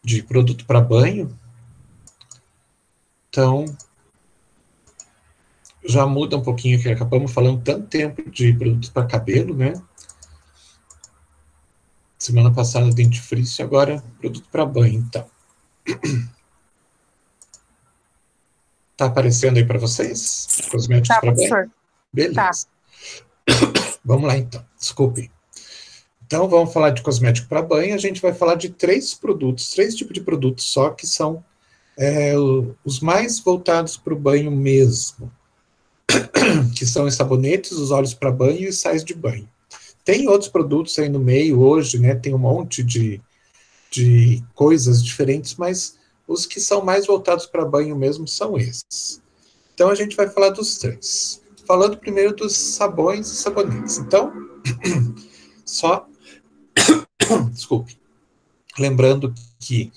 de produto para banho. Então, já muda um pouquinho, que acabamos falando tanto tempo de produtos para cabelo, né? Semana passada dentifrício, agora produto para banho, então. Tá aparecendo aí para vocês? Cosméticos Tá, para banho? professor. Tá. Beleza. Vamos lá, então. Desculpe. Então, vamos falar de cosmético para banho. A gente vai falar de três tipos de produtos só, que são os mais voltados para o banho mesmo, que são os sabonetes, os óleos para banho e os sais de banho. Tem outros produtos aí no meio hoje, né? Tem um monte de coisas diferentes, mas os que são mais voltados para banho mesmo são esses. Então, a gente vai falar dos três. Falando primeiro dos sabões e sabonetes. Então, só desculpe, lembrando que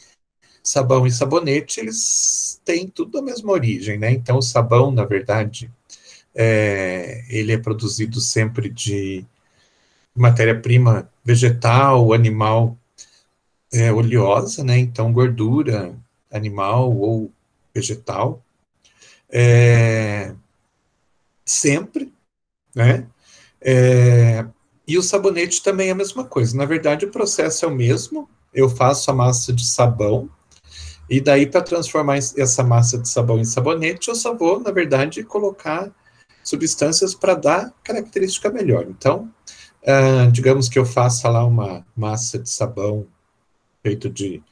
sabão e sabonete, eles têm tudo a mesma origem, né? Então, o sabão, na verdade, ele é produzido sempre de matéria-prima vegetal, animal, oleosa, né? Então, gordura animal ou vegetal, sempre, né? E o sabonete também é a mesma coisa. Na verdade, o processo é o mesmo. Eu faço a massa de sabão, e daí, para transformar essa massa de sabão em sabonete, eu só vou, na verdade, colocar substâncias para dar característica melhor. Então, digamos que eu faça lá uma massa de sabão feito de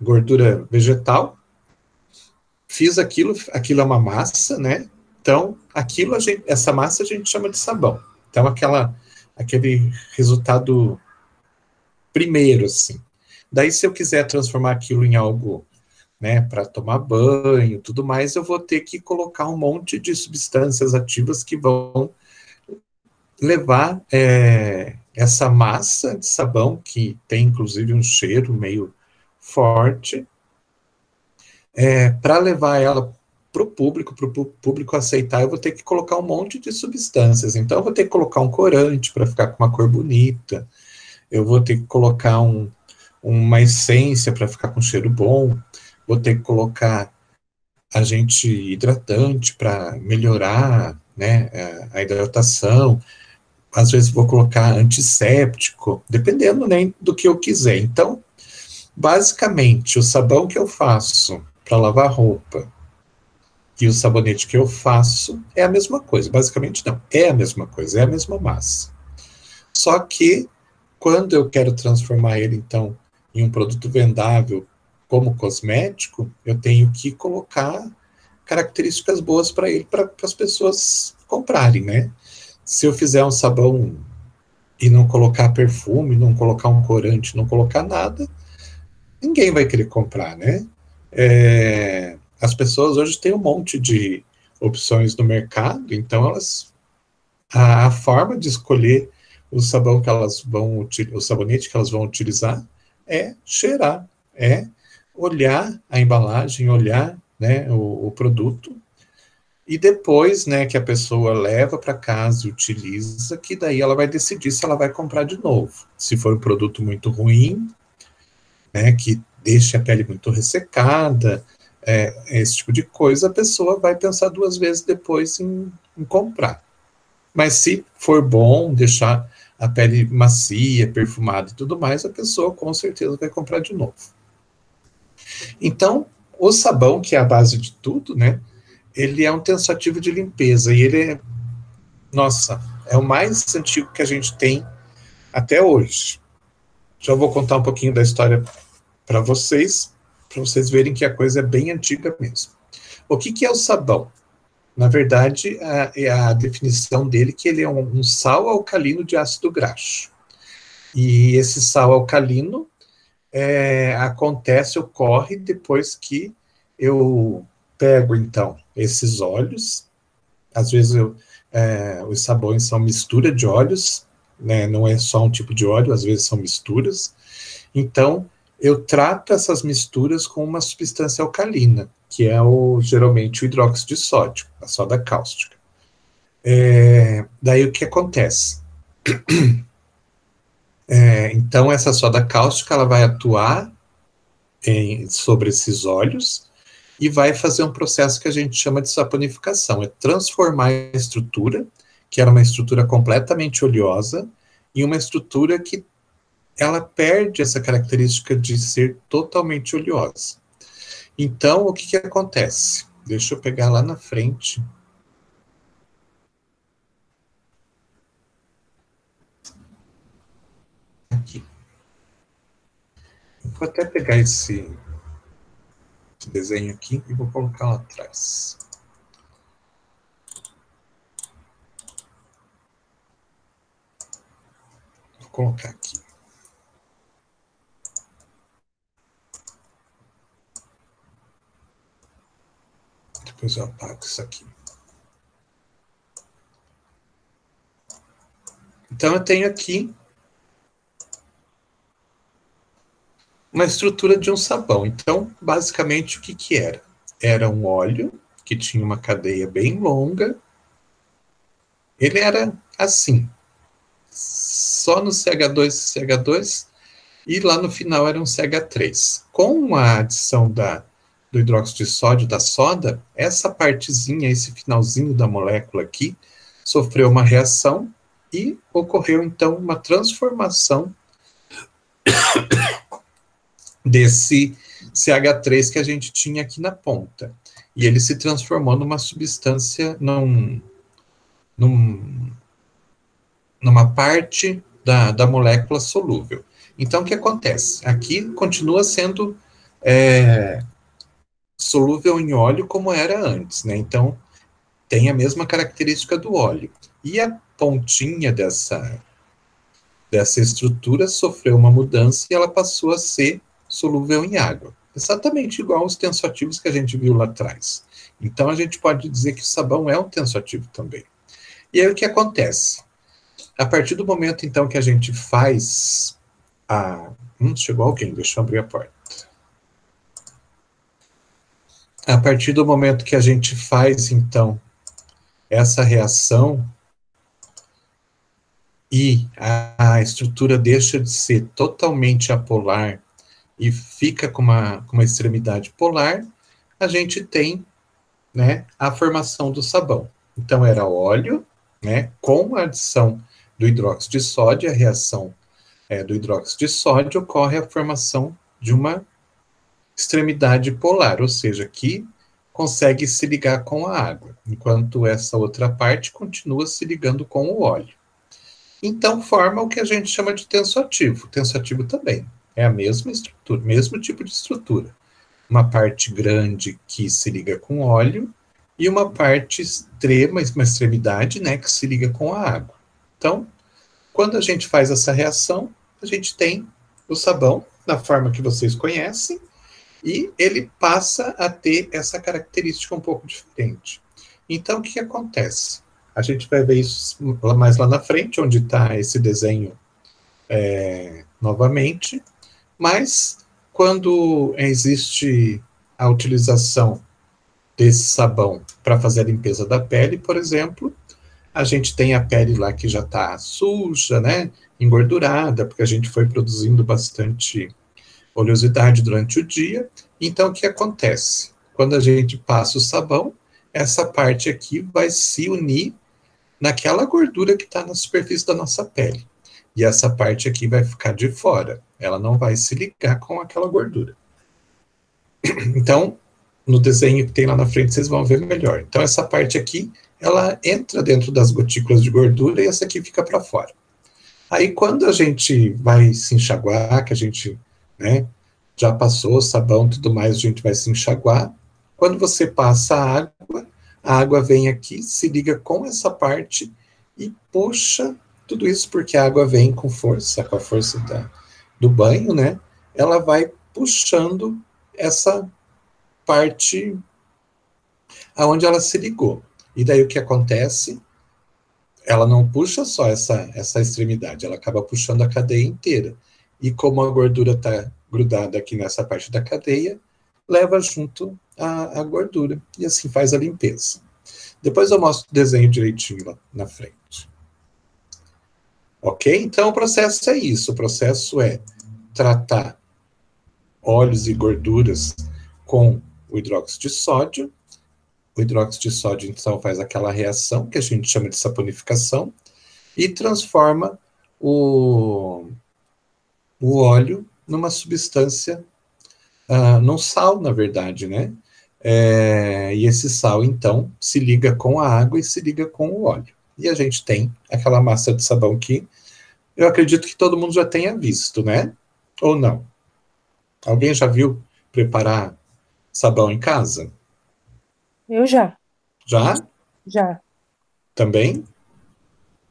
gordura vegetal, fiz aquilo é uma massa, né? Então, essa massa a gente chama de sabão. Então, aquele resultado primeiro, assim. Daí, se eu quiser transformar aquilo em algo, né, para tomar banho, tudo mais, eu vou ter que colocar um monte de substâncias ativas que vão levar essa massa de sabão, que tem inclusive um cheiro meio forte, para levar ela para o público aceitar, eu vou ter que colocar um monte de substâncias. Então, eu vou ter que colocar um corante para ficar com uma cor bonita, eu vou ter que colocar uma essência para ficar com cheiro bom, vou ter que colocar agente hidratante para melhorar, né, a hidratação, às vezes vou colocar antisséptico, dependendo, né, do que eu quiser. Então, basicamente, o sabão que eu faço para lavar roupa e o sabonete que eu faço é a mesma coisa. Basicamente, não, é a mesma coisa, é a mesma massa. Só que, quando eu quero transformar ele, então, em um produto vendável como cosmético, eu tenho que colocar características boas para ele, para as pessoas comprarem, né? Se eu fizer um sabão e não colocar perfume, não colocar um corante, não colocar nada, ninguém vai querer comprar, né? As pessoas hoje têm um monte de opções no mercado, então a forma de escolher o sabão que elas vão o sabonete que elas vão utilizar é cheirar, é olhar a embalagem, olhar, né, o produto, e depois, né, que a pessoa leva para casa e utiliza, que daí ela vai decidir se ela vai comprar de novo. Se for um produto muito ruim, né, que deixa a pele muito ressecada, esse tipo de coisa, a pessoa vai pensar duas vezes depois em comprar. Mas se for bom, deixar a pele macia, perfumada e tudo mais, a pessoa com certeza vai comprar de novo. Então, o sabão, que é a base de tudo, né, ele é um tensativo de limpeza, e ele é, nossa, é o mais antigo que a gente tem até hoje. Já vou contar um pouquinho da história para vocês verem que a coisa é bem antiga mesmo. O que é o sabão? Na verdade, é a definição dele que ele é um sal alcalino de ácido graxo. E esse sal alcalino ocorre depois que eu pego, então, esses óleos. Às vezes os sabões são mistura de óleos, né? Não é só um tipo de óleo, às vezes são misturas. Então, eu trato essas misturas com uma substância alcalina, que é geralmente o hidróxido de sódio, a soda cáustica. Daí o que acontece? Então, essa soda cáustica ela vai atuar sobre esses óleos e vai fazer um processo que a gente chama de saponificação, é transformar a estrutura, que era uma estrutura completamente oleosa, em uma estrutura que ela perde essa característica de ser totalmente oleosa. Então, o que acontece? Deixa eu pegar lá na frente. Aqui. Vou até pegar esse desenho aqui e vou colocar lá atrás. Vou colocar aqui. Depois eu apago isso aqui. Então, eu tenho aqui uma estrutura de um sabão. Então, basicamente, o que era? Era um óleo que tinha uma cadeia bem longa. Ele era assim, só no CH2 e CH2, e lá no final era um CH3. Com a adição do hidróxido de sódio, da soda, essa partezinha, esse finalzinho da molécula aqui, sofreu uma reação e ocorreu, então, uma transformação desse CH3 que a gente tinha aqui na ponta. E ele se transformou numa substância, numa parte da molécula solúvel. Então, o que acontece? Aqui continua sendo solúvel em óleo como era antes, né? Então, tem a mesma característica do óleo. E a pontinha dessa estrutura sofreu uma mudança e ela passou a ser solúvel em água. Exatamente igual aos tensoativos que a gente viu lá atrás. Então, a gente pode dizer que o sabão é um tensoativo também. E aí, o que acontece? A partir do momento, então, que a gente faz a... chegou alguém, deixa eu abrir a porta. A partir do momento que a gente faz, então, essa reação e a estrutura deixa de ser totalmente apolar e fica com uma extremidade polar, a gente tem, né, a formação do sabão. Então, era óleo, né, com a adição do hidróxido de sódio, a reação do hidróxido de sódio, ocorre a formação de uma extremidade polar, ou seja, que consegue se ligar com a água, enquanto essa outra parte continua se ligando com o óleo. Então, forma o que a gente chama de tensoativo. Tensoativo também é a mesma estrutura, mesmo tipo de estrutura. Uma parte grande que se liga com óleo e uma parte extrema, uma extremidade, né, que se liga com a água. Então, quando a gente faz essa reação, a gente tem o sabão, da forma que vocês conhecem, e ele passa a ter essa característica um pouco diferente. Então, o que acontece? A gente vai ver isso mais lá na frente, onde está esse desenho novamente, mas quando existe a utilização desse sabão para fazer a limpeza da pele, por exemplo, a gente tem a pele lá que já está suja, né, engordurada, porque a gente foi produzindo bastante oleosidade durante o dia. Então, o que acontece? Quando a gente passa o sabão, essa parte aqui vai se unir naquela gordura que está na superfície da nossa pele. E essa parte aqui vai ficar de fora. Ela não vai se ligar com aquela gordura. Então, no desenho que tem lá na frente, vocês vão ver melhor. Então, essa parte aqui, ela entra dentro das gotículas de gordura e essa aqui fica para fora. Aí, quando a gente vai se enxaguar, que a gente, né, já passou o sabão e tudo mais, a gente vai se enxaguar. Quando você passa a água vem aqui, se liga com essa parte e puxa tudo isso, porque a água vem com a força do banho, né? Ela vai puxando essa parte aonde ela se ligou. E daí o que acontece? Ela não puxa só essa extremidade, ela acaba puxando a cadeia inteira. E como a gordura está grudada aqui nessa parte da cadeia, leva junto a gordura. E assim faz a limpeza. Depois eu mostro o desenho direitinho lá na frente. Ok? Então, o processo é isso. O processo é tratar óleos e gorduras com o hidróxido de sódio. O hidróxido de sódio, então, faz aquela reação que a gente chama de saponificação e transforma o óleo numa substância, num sal, na verdade, né? E esse sal, então, se liga com a água e se liga com o óleo. E a gente tem aquela massa de sabão que eu acredito que todo mundo já tenha visto, né? Ou não? Alguém já viu preparar sabão em casa? Eu já, Já? já. Também?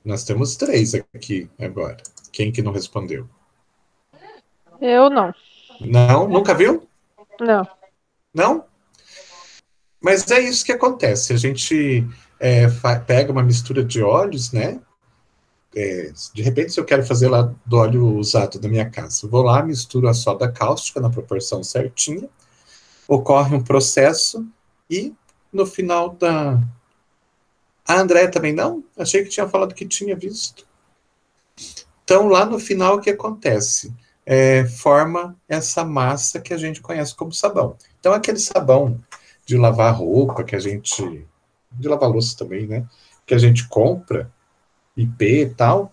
Nós temos 3 aqui agora. Quem que não respondeu? Eu não. Não? Nunca viu? Não. Não? Mas é isso que acontece. A gente pega uma mistura de óleos, né? De repente, se eu quero fazer lá do óleo usado da minha casa, eu vou lá, misturo a soda cáustica na proporção certinha, ocorre um processo e no final da. A André também não? Achei que tinha falado que tinha visto. Então, lá no final, o que acontece? Forma essa massa que a gente conhece como sabão. Então, aquele sabão de lavar roupa que a gente. De lavar louça também, né? Que a gente compra, IP e tal,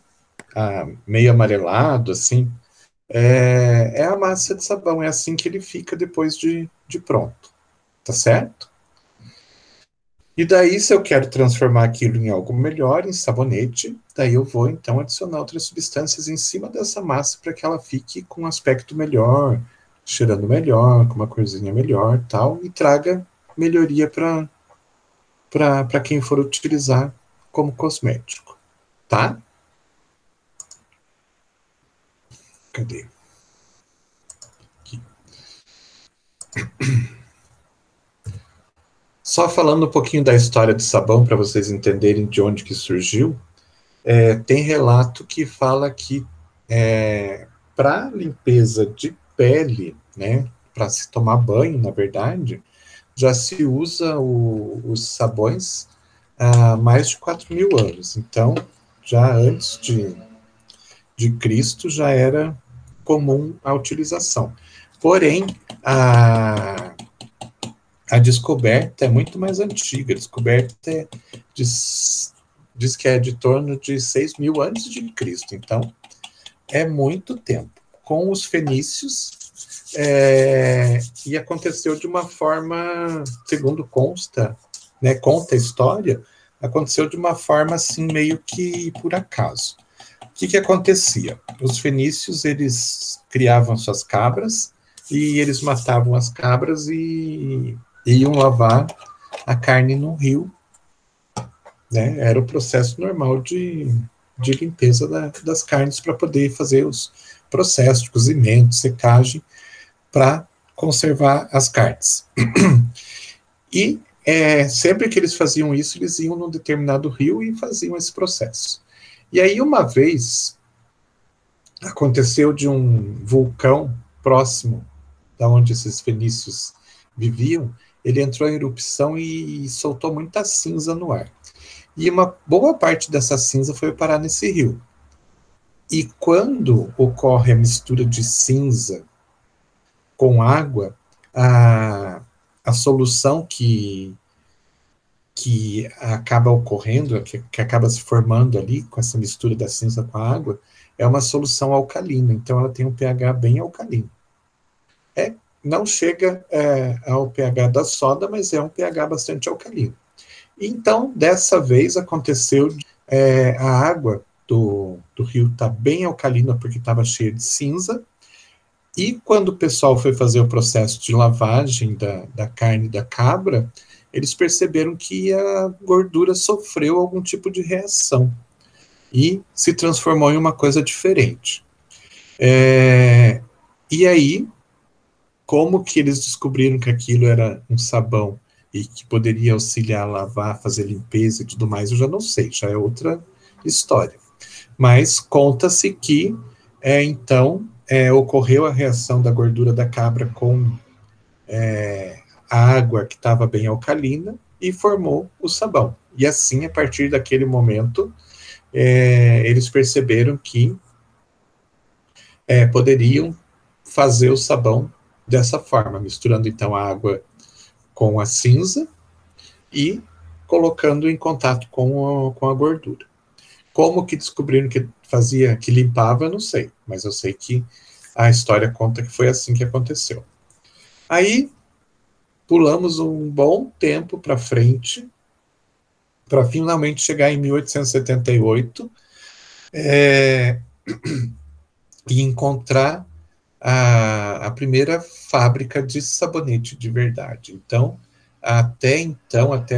meio amarelado, assim, é a massa de sabão. É assim que ele fica depois de pronto. Tá certo? E daí, se eu quero transformar aquilo em algo melhor, em sabonete, daí eu vou então adicionar outras substâncias em cima dessa massa para que ela fique com um aspecto melhor, cheirando melhor, com uma corzinha melhor, tal, e traga melhoria para quem for utilizar como cosmético, tá? Cadê? Aqui. Só falando um pouquinho da história do sabão para vocês entenderem de onde que surgiu. Tem relato que fala que para limpeza de pele, né, para se tomar banho, na verdade, já se usa os sabões há mais de 4.000 anos. Então, já antes de Cristo, já era comum a utilização. Porém, a descoberta é muito mais antiga. A descoberta diz que é de torno de 6.000 antes de Cristo. Então, é muito tempo. Com os fenícios, e aconteceu de uma forma, segundo consta, né, conta a história, aconteceu de uma forma assim meio que por acaso. O que acontecia? Os fenícios, eles criavam suas cabras e eles matavam as cabras e iam lavar a carne no rio, né? Era o processo normal de limpeza das carnes para poder fazer os processos de cozimento, secagem, para conservar as carnes. E sempre que eles faziam isso, eles iam num determinado rio e faziam esse processo. E aí, uma vez, aconteceu de um vulcão próximo da onde esses fenícios viviam, ele entrou em erupção e soltou muita cinza no ar. E uma boa parte dessa cinza foi parar nesse rio. E quando ocorre a mistura de cinza com água, a solução que acaba ocorrendo, que acaba se formando ali com essa mistura da cinza com a água, é uma solução alcalina. Então ela tem um pH bem alcalino. Não chega ao pH da soda, mas é um pH bastante alcalino. Então, dessa vez aconteceu a água do rio está bem alcalina porque estava cheia de cinza, e quando o pessoal foi fazer o processo de lavagem da carne da cabra, eles perceberam que a gordura sofreu algum tipo de reação e se transformou em uma coisa diferente. E aí, como que eles descobriram que aquilo era um sabão e que poderia auxiliar a lavar, fazer limpeza e tudo mais, eu já não sei, já é outra história. Mas conta-se que, então, ocorreu a reação da gordura da cabra com a água que estava bem alcalina e formou o sabão. E assim, a partir daquele momento, eles perceberam que poderiam fazer o sabão dessa forma, misturando então a água com a cinza e colocando em contato com a gordura. Como que descobriram que fazia, que limpava, eu não sei, mas eu sei que a história conta que foi assim que aconteceu. Aí, pulamos um bom tempo para frente, para finalmente chegar em 1878 e encontrar a primeira fábrica de sabonete de verdade. Então, até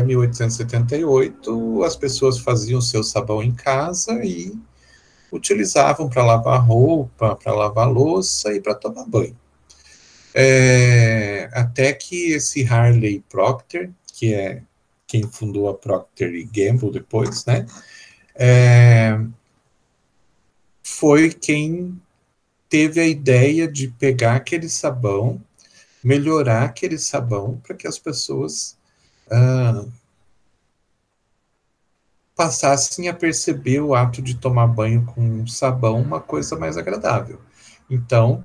1878, as pessoas faziam seu sabão em casa e utilizavam para lavar roupa, para lavar louça e para tomar banho. Até que esse Harley Procter, que é quem fundou a Procter & Gamble depois, né, foi quem teve a ideia de pegar aquele sabão, melhorar aquele sabão para que as pessoas passassem a perceber o ato de tomar banho com sabão uma coisa mais agradável. Então,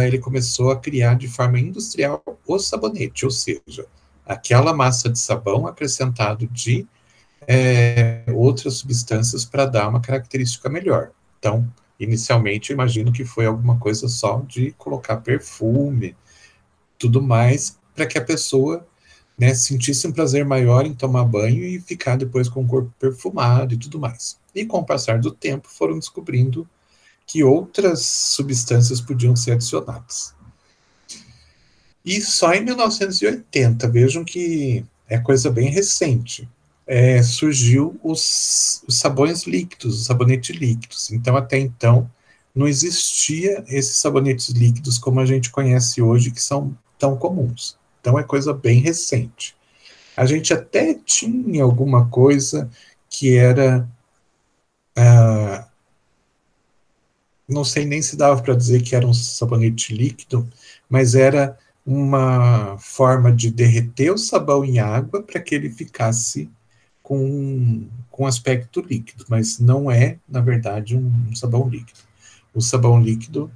ele começou a criar de forma industrial o sabonete, ou seja, aquela massa de sabão acrescentado de outras substâncias para dar uma característica melhor. Então, inicialmente, eu imagino que foi alguma coisa só de colocar perfume, tudo mais, para que a pessoa, né, sentisse um prazer maior em tomar banho e ficar depois com o corpo perfumado e tudo mais. E com o passar do tempo, foram descobrindo que outras substâncias podiam ser adicionadas. E só em 1980, vejam que é coisa bem recente, surgiu os sabões líquidos, os sabonetes líquidos. Então, até então, não existia esses sabonetes líquidos como a gente conhece hoje, que são tão comuns. Então, é coisa bem recente. A gente até tinha alguma coisa que era... não sei nem se dava para dizer que era um sabonete líquido, mas era uma forma de derreter o sabão em água para que ele ficasse com aspecto líquido, mas não é, na verdade, um sabão líquido. O sabão líquido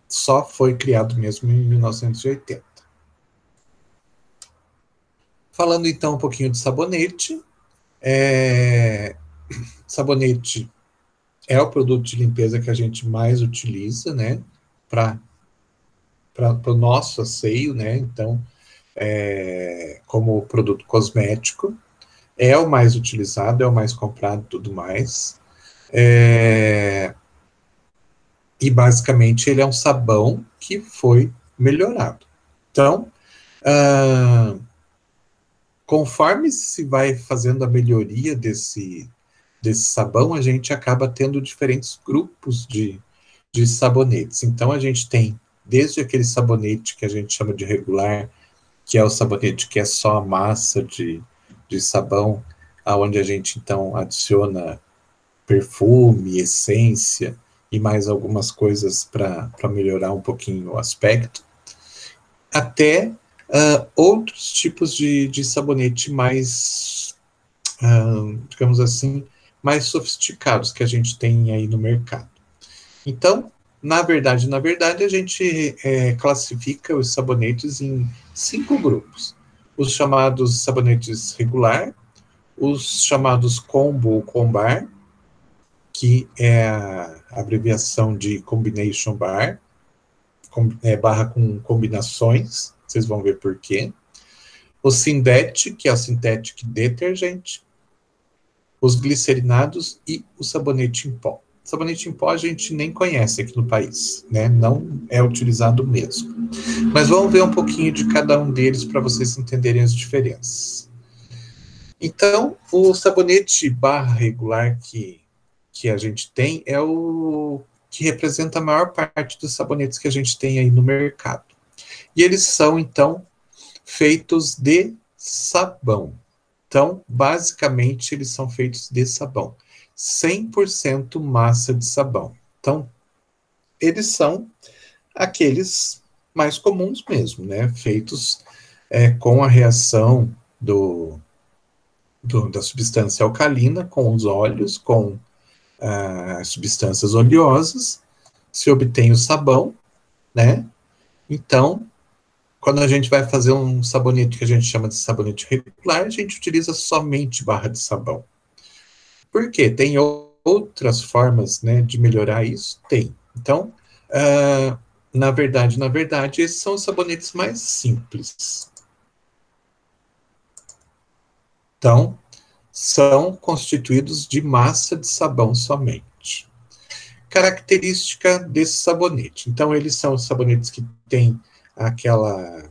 só foi criado mesmo em 1980. Falando então um pouquinho de sabonete, sabonete é o produto de limpeza que a gente mais utiliza, né, para o nosso asseio, né, então, como produto cosmético, é o mais utilizado, é o mais comprado e tudo mais, e basicamente ele é um sabão que foi melhorado. Então, conforme se vai fazendo a melhoria desse sabão, a gente acaba tendo diferentes grupos de sabonetes. Então, a gente tem desde aquele sabonete que a gente chama de regular, que é o sabonete que é só a massa de sabão, aonde a gente, então, adiciona perfume, essência e mais algumas coisas para melhorar um pouquinho o aspecto, até outros tipos de sabonete mais, digamos assim, mais sofisticados que a gente tem aí no mercado. Então, na verdade, a gente classifica os sabonetes em 5 grupos. Os chamados sabonetes regular, os chamados combo ou combar, que é a abreviação de combination bar, barra com combinações, vocês vão ver por quê. O synthetic, que é o synthetic detergent, os glicerinados e o sabonete em pó. Sabonete em pó a gente nem conhece aqui no país, né? Não é utilizado mesmo. Mas vamos ver um pouquinho de cada um deles para vocês entenderem as diferenças. Então, o sabonete barra regular que a gente tem é o que representa a maior parte dos sabonetes que a gente tem aí no mercado. E eles são, então, feitos de sabão. Então, basicamente, eles são feitos de sabão. 100% massa de sabão. Então, eles são aqueles mais comuns mesmo, né? Feitos com a reação da substância alcalina com os óleos, com as substâncias oleosas, se obtém o sabão, né? Então, quando a gente vai fazer um sabonete que a gente chama de sabonete regular, a gente utiliza somente barra de sabão. Por quê? Tem outras formas, né, de melhorar isso? Tem. Então, na verdade, esses são os sabonetes mais simples. Então, são constituídos de massa de sabão somente. Característica desse sabonete. Então, eles são sabonetes que têm aquela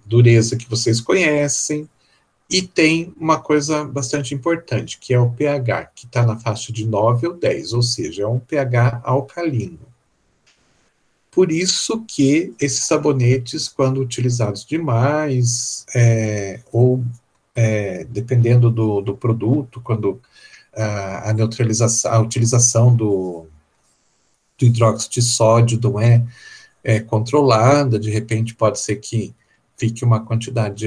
dureza que vocês conhecem, e tem uma coisa bastante importante, que é o pH, que está na faixa de 9 ou 10, ou seja, é um pH alcalino. Por isso que esses sabonetes, quando utilizados demais, dependendo do produto, quando a utilização do hidróxido de sódio não é controlada, de repente pode ser que fique uma quantidade,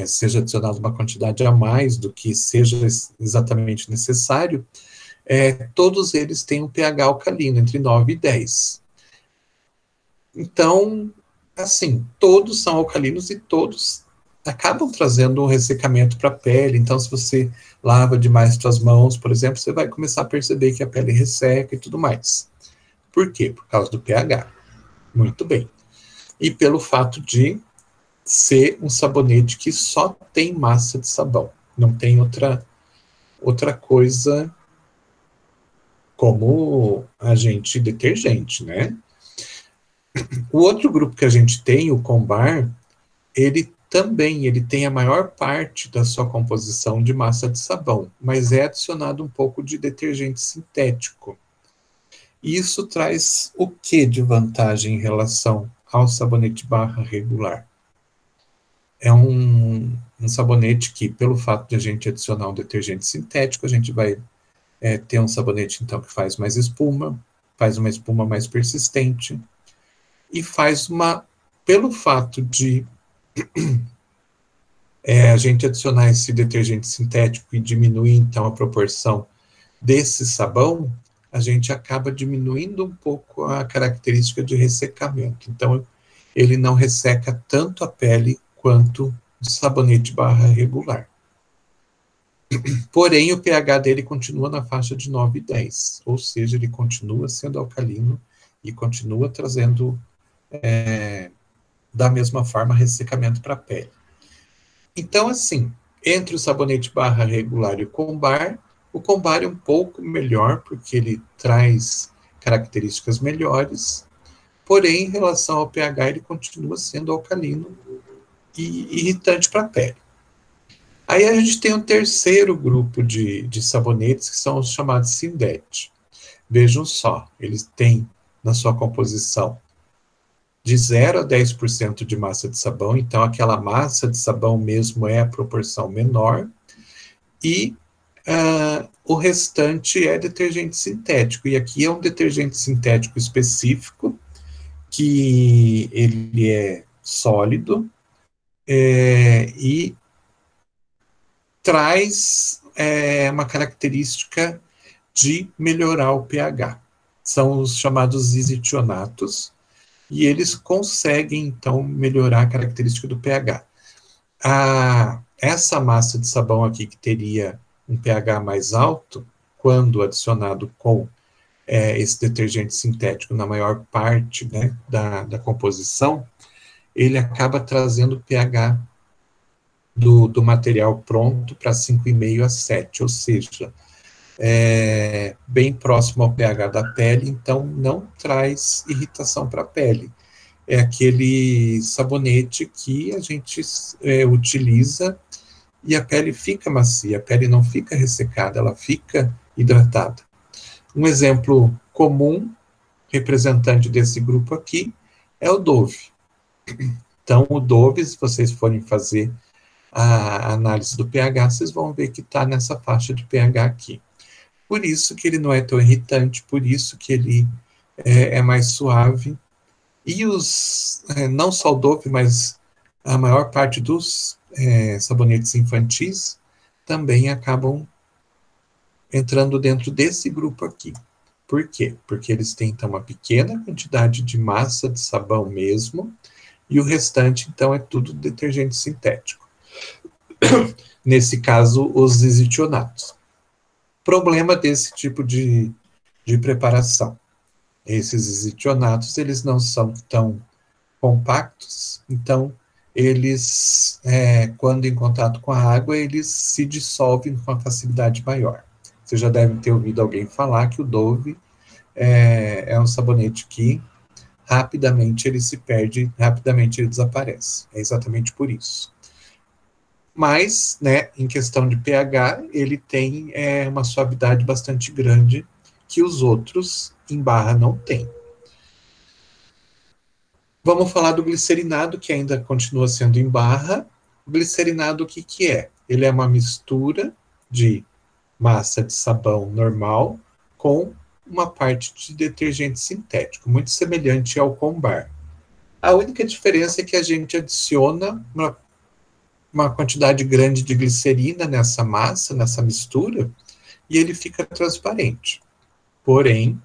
seja adicionada uma quantidade a mais do que seja exatamente necessário, todos eles têm um pH alcalino, entre 9 e 10. Então, assim, todos são alcalinos e todos acabam trazendo um ressecamento para a pele. Então, se você lava demais suas mãos, por exemplo, você vai começar a perceber que a pele resseca e tudo mais. Por quê? Por causa do pH. Muito bem. E pelo fato de ser um sabonete que só tem massa de sabão. Não tem outra coisa como agente detergente, né? O outro grupo que a gente tem, o Combar, ele tem a maior parte da sua composição de massa de sabão, mas é adicionado um pouco de detergente sintético. E isso traz o que de vantagem em relação ao sabonete barra regular? É um sabonete que, pelo fato de a gente adicionar um detergente sintético, a gente vai ter um sabonete, então, que faz mais espuma, faz uma espuma mais persistente, e pelo fato de a gente adicionar esse detergente sintético e diminuir, então, a proporção desse sabão, a gente acaba diminuindo um pouco a característica de ressecamento. Então, ele não resseca tanto a pele quanto o sabonete barra regular. Porém, o pH dele continua na faixa de 9 e 10, ou seja, ele continua sendo alcalino e continua trazendo, da mesma forma, ressecamento para a pele. Então, assim, entre o sabonete barra regular e o Combar é um pouco melhor, porque ele traz características melhores, porém, em relação ao pH, ele continua sendo alcalino e irritante para a pele. Aí a gente tem um terceiro grupo de sabonetes, que são os chamados Sindet. Vejam só, eles têm na sua composição de 0 a 10% de massa de sabão, então aquela massa de sabão mesmo é a proporção menor, e o restante é detergente sintético, e aqui é um detergente sintético específico, que ele é sólido, e traz uma característica de melhorar o pH. São os chamados isotionatos, e eles conseguem, então, melhorar a característica do pH. Essa massa de sabão aqui, que teria um pH mais alto, quando adicionado com esse detergente sintético na maior parte, né, da composição, ele acaba trazendo o pH do material pronto para 5,5 a 7, ou seja, bem próximo ao pH da pele, então não traz irritação para a pele. É aquele sabonete que a gente utiliza e a pele fica macia, a pele não fica ressecada, ela fica hidratada. Um exemplo comum, representante desse grupo aqui, é o Dove. Então, o Dove, se vocês forem fazer a análise do pH, vocês vão ver que está nessa faixa de pH aqui. Por isso que ele não é tão irritante, por isso que ele é mais suave. E não só o Dove, mas a maior parte dos sabonetes infantis também acabam entrando dentro desse grupo aqui. Por quê? Porque eles têm, então, uma pequena quantidade de massa de sabão mesmo, e o restante, então, é tudo detergente sintético. Nesse caso, os isotionatos. Problema desse tipo de preparação. Esses isotionatos, eles não são tão compactos, então eles, quando em contato com a água, eles se dissolvem com uma facilidade maior. Você já deve ter ouvido alguém falar que o Dove é um sabonete que rapidamente ele se perde, rapidamente ele desaparece. É exatamente por isso. Mas, né, em questão de pH, ele tem uma suavidade bastante grande que os outros em barra não têm. Vamos falar do glicerinado, que ainda continua sendo em barra. O glicerinado, o que, que é? Ele é uma mistura de massa de sabão normal com uma parte de detergente sintético, muito semelhante ao Combar. A única diferença é que a gente adiciona uma quantidade grande de glicerina nessa massa, nessa mistura, e ele fica transparente. Porém,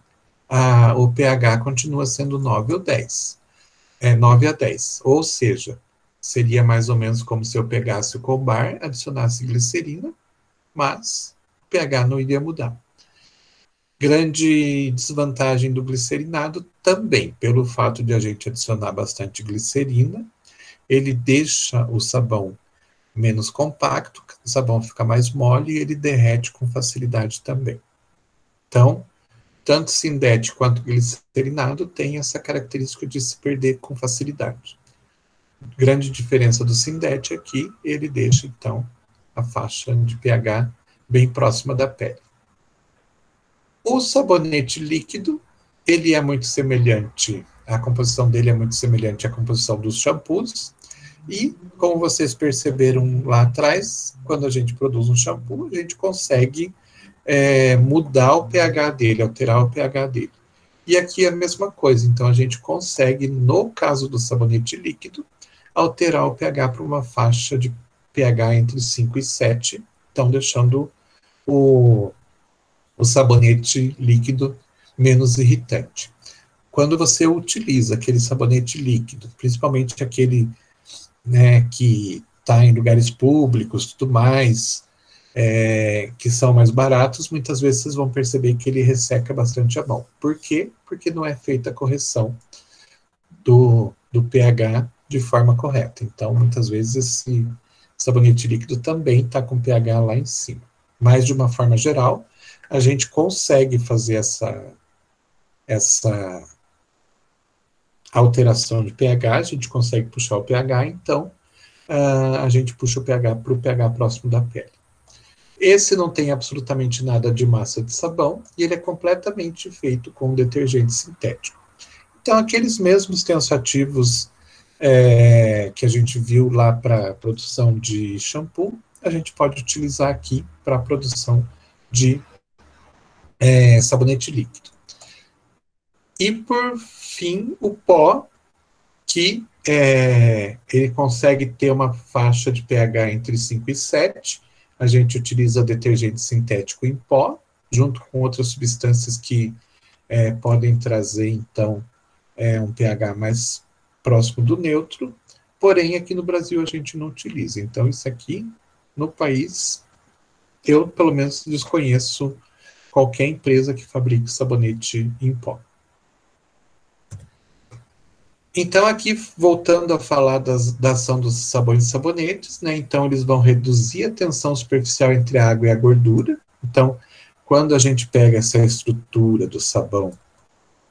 o pH continua sendo 9 ou 10. 9 a 10. Ou seja, seria mais ou menos como se eu pegasse o Combar, adicionasse glicerina, mas o pH não iria mudar. Grande desvantagem do glicerinado também, pelo fato de a gente adicionar bastante glicerina, ele deixa o sabão menos compacto, o sabão fica mais mole e ele derrete com facilidade também. Então, tanto sintético quanto glicerinado tem essa característica de se perder com facilidade. Grande diferença do sintético é que ele deixa, então, a faixa de pH bem próxima da pele. O sabonete líquido, ele é muito semelhante, a composição dele é muito semelhante à composição dos shampoos, e, como vocês perceberam lá atrás, quando a gente produz um shampoo, a gente consegue mudar o pH dele, alterar o pH dele. E aqui é a mesma coisa, então a gente consegue, no caso do sabonete líquido, alterar o pH para uma faixa de pH entre 5 e 7, então deixando o sabonete líquido menos irritante. Quando você utiliza aquele sabonete líquido, principalmente aquele, né, que está em lugares públicos, tudo mais, que são mais baratos, muitas vezes vocês vão perceber que ele resseca bastante a mão. Por quê? Porque não é feita a correção do pH de forma correta. Então, muitas vezes, esse sabonete líquido também está com pH lá em cima. Mas, de uma forma geral, a gente consegue fazer essa alteração de pH, a gente consegue puxar o pH, então a gente puxa o pH para o pH próximo da pele. Esse não tem absolutamente nada de massa de sabão e ele é completamente feito com detergente sintético. Então, aqueles mesmos tensoativos que a gente viu lá para a produção de shampoo, a gente pode utilizar aqui para a produção de sabonete líquido. E, por fim, o pó, que ele consegue ter uma faixa de pH entre 5 e 7. A gente utiliza detergente sintético em pó, junto com outras substâncias que podem trazer, então, um pH mais próximo do neutro, porém, aqui no Brasil a gente não utiliza. Então, isso aqui, no país, eu, pelo menos, desconheço qualquer empresa que fabrique sabonete em pó. Então, aqui, voltando a falar da ação dos sabões e sabonetes, né? Então, eles vão reduzir a tensão superficial entre a água e a gordura. Então, quando a gente pega essa estrutura do sabão,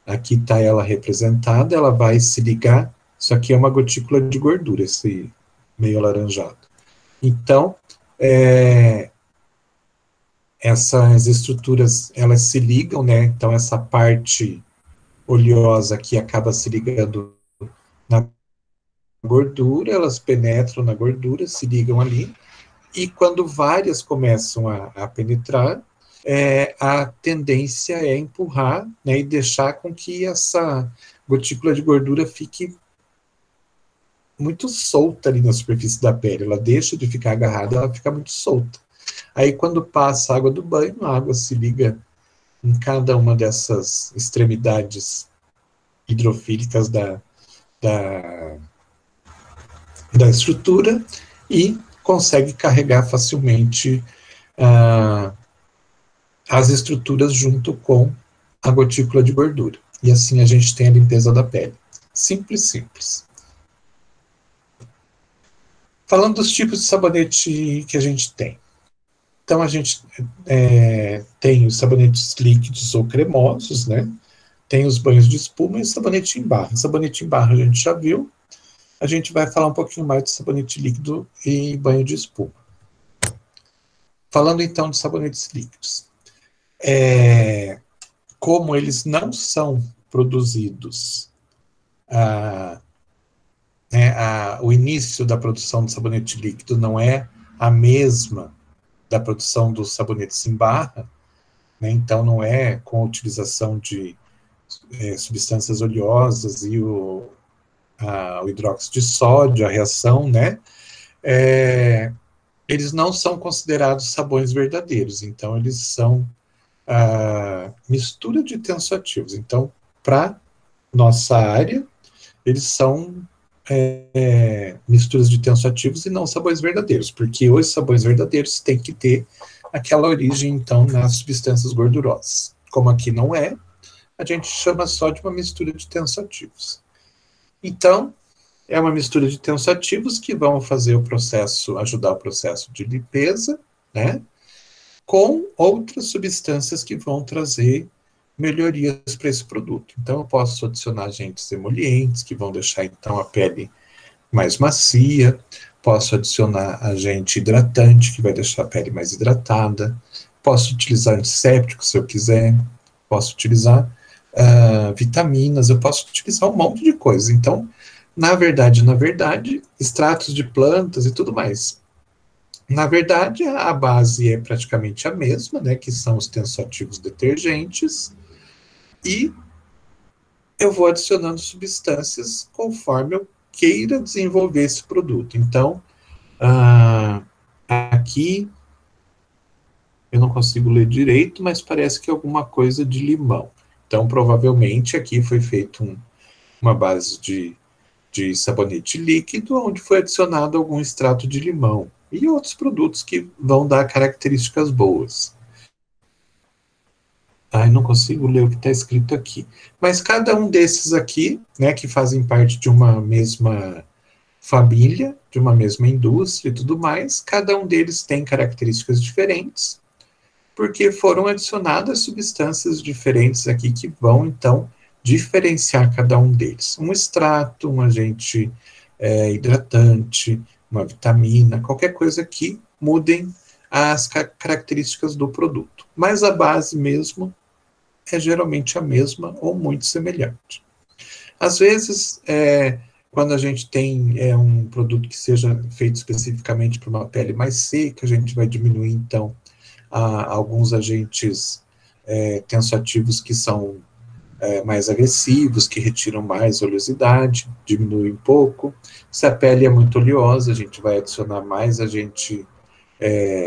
aqui está ela representada, ela vai se ligar, isso aqui é uma gotícula de gordura, esse meio alaranjado. Então, essas estruturas, elas se ligam, né? Então, essa parte oleosa aqui acaba se ligando na gordura, elas penetram na gordura, se ligam ali, e quando várias começam a penetrar, a tendência é empurrar, né, e deixar com que essa gotícula de gordura fique muito solta ali na superfície da pele, ela deixa de ficar agarrada, ela fica muito solta. Aí, quando passa a água do banho, a água se liga em cada uma dessas extremidades hidrofílicas da, da estrutura e consegue carregar facilmente ah, as estruturas junto com a gotícula de gordura. E assim a gente tem a limpeza da pele. Simples, simples. Falando dos tipos de sabonete que a gente tem. Então, a gente tem os sabonetes líquidos ou cremosos, né? Tem os banhos de espuma e o sabonete em barra. Sabonete em barra a gente já viu. A gente vai falar um pouquinho mais de sabonete líquido e banho de espuma. Falando então de sabonetes líquidos. Como eles não são produzidos, o início da produção do sabonete líquido não é a mesma da produção dos sabonetes em barra, né? Então não é com a utilização de substâncias oleosas e o hidróxido de sódio, a reação, né? Eles não são considerados sabões verdadeiros, então eles são mistura de tensoativos. Então, para nossa área, eles são misturas de tensoativos e não sabões verdadeiros, porque os sabões verdadeiros têm que ter aquela origem, então, nas substâncias gordurosas. Como aqui não é, a gente chama só de uma mistura de tensoativos. Então, é uma mistura de tensoativos que vão fazer o processo, ajudar o processo de limpeza, né? Com outras substâncias que vão trazer melhorias para esse produto. Então, eu posso adicionar agentes emolientes, que vão deixar, então, a pele mais macia. Posso adicionar agente hidratante, que vai deixar a pele mais hidratada. Posso utilizar antisséptico, se eu quiser. Posso utilizar vitaminas. Eu posso utilizar um monte de coisa. Então, na verdade, extratos de plantas e tudo mais. Na verdade, a base é praticamente a mesma, né, que são os tensoativos detergentes, e eu vou adicionando substâncias conforme eu queira desenvolver esse produto. Então, aqui eu não consigo ler direito, mas parece que é alguma coisa de limão. Então, provavelmente, aqui foi feito uma base de sabonete líquido, onde foi adicionado algum extrato de limão e outros produtos que vão dar características boas. Não consigo ler o que está escrito aqui. Mas cada um desses aqui, né, que fazem parte de uma mesma família, de uma mesma indústria e tudo mais, cada um deles tem características diferentes, porque foram adicionadas substâncias diferentes aqui que vão, então, diferenciar cada um deles. Um extrato, um agente hidratante, uma vitamina, qualquer coisa que mudem as características do produto. Mas a base mesmo é geralmente a mesma ou muito semelhante. Às vezes, quando a gente tem um produto que seja feito especificamente para uma pele mais seca, a gente vai diminuir, então, alguns agentes tensoativos que são mais agressivos, que retiram mais oleosidade, diminui um pouco. Se a pele é muito oleosa, a gente vai adicionar mais agente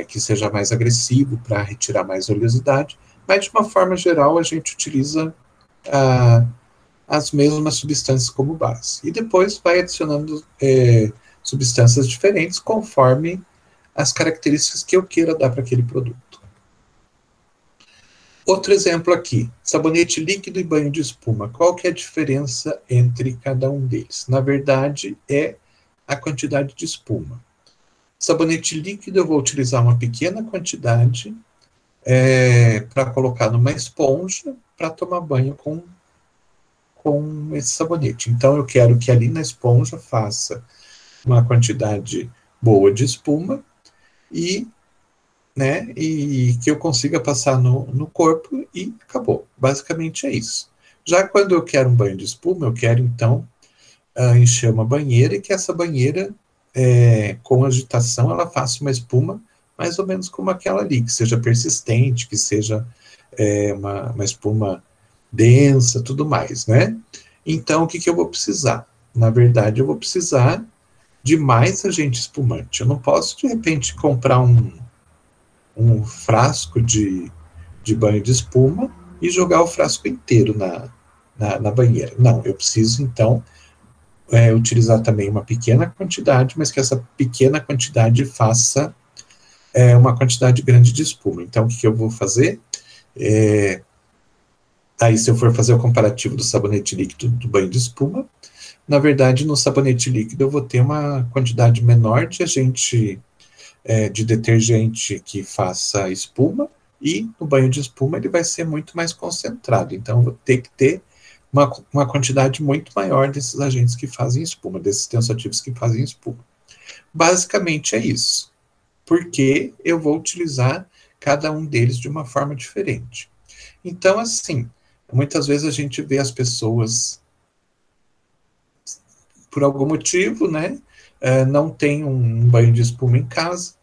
que seja mais agressivo para retirar mais oleosidade, mas de uma forma geral a gente utiliza as mesmas substâncias como base. E depois vai adicionando substâncias diferentes conforme as características que eu queira dar para aquele produto. Outro exemplo aqui, sabonete líquido e banho de espuma. Qual que é a diferença entre cada um deles? Na verdade, é a quantidade de espuma. Sabonete líquido eu vou utilizar uma pequena quantidade para colocar numa esponja para tomar banho com esse sabonete. Então, eu quero que ali na esponja faça uma quantidade boa de espuma e que eu consiga passar no corpo e acabou. Basicamente é isso. Já quando eu quero um banho de espuma, eu quero, então, encher uma banheira e que essa banheira, com agitação, ela faça uma espuma mais ou menos como aquela ali, que seja persistente, que seja uma espuma densa, tudo mais, né? Então, o que eu vou precisar? Na verdade, eu vou precisar de mais agente espumante. Eu não posso, de repente, comprar um frasco de banho de espuma e jogar o frasco inteiro na banheira. Não, eu preciso, então, utilizar também uma pequena quantidade, mas que essa pequena quantidade faça uma quantidade grande de espuma. Então, o que eu vou fazer? Aí, se eu for fazer o comparativo do sabonete líquido do banho de espuma, na verdade, no sabonete líquido eu vou ter uma quantidade menor de agente de detergente que faça espuma, e no banho de espuma ele vai ser muito mais concentrado. Então, eu vou ter que ter uma quantidade muito maior desses agentes que fazem espuma, desses tensoativos que fazem espuma. Basicamente é isso, porque eu vou utilizar cada um deles de uma forma diferente. Então, assim, muitas vezes a gente vê as pessoas, por algum motivo, né, não tem um banho de espuma em casa,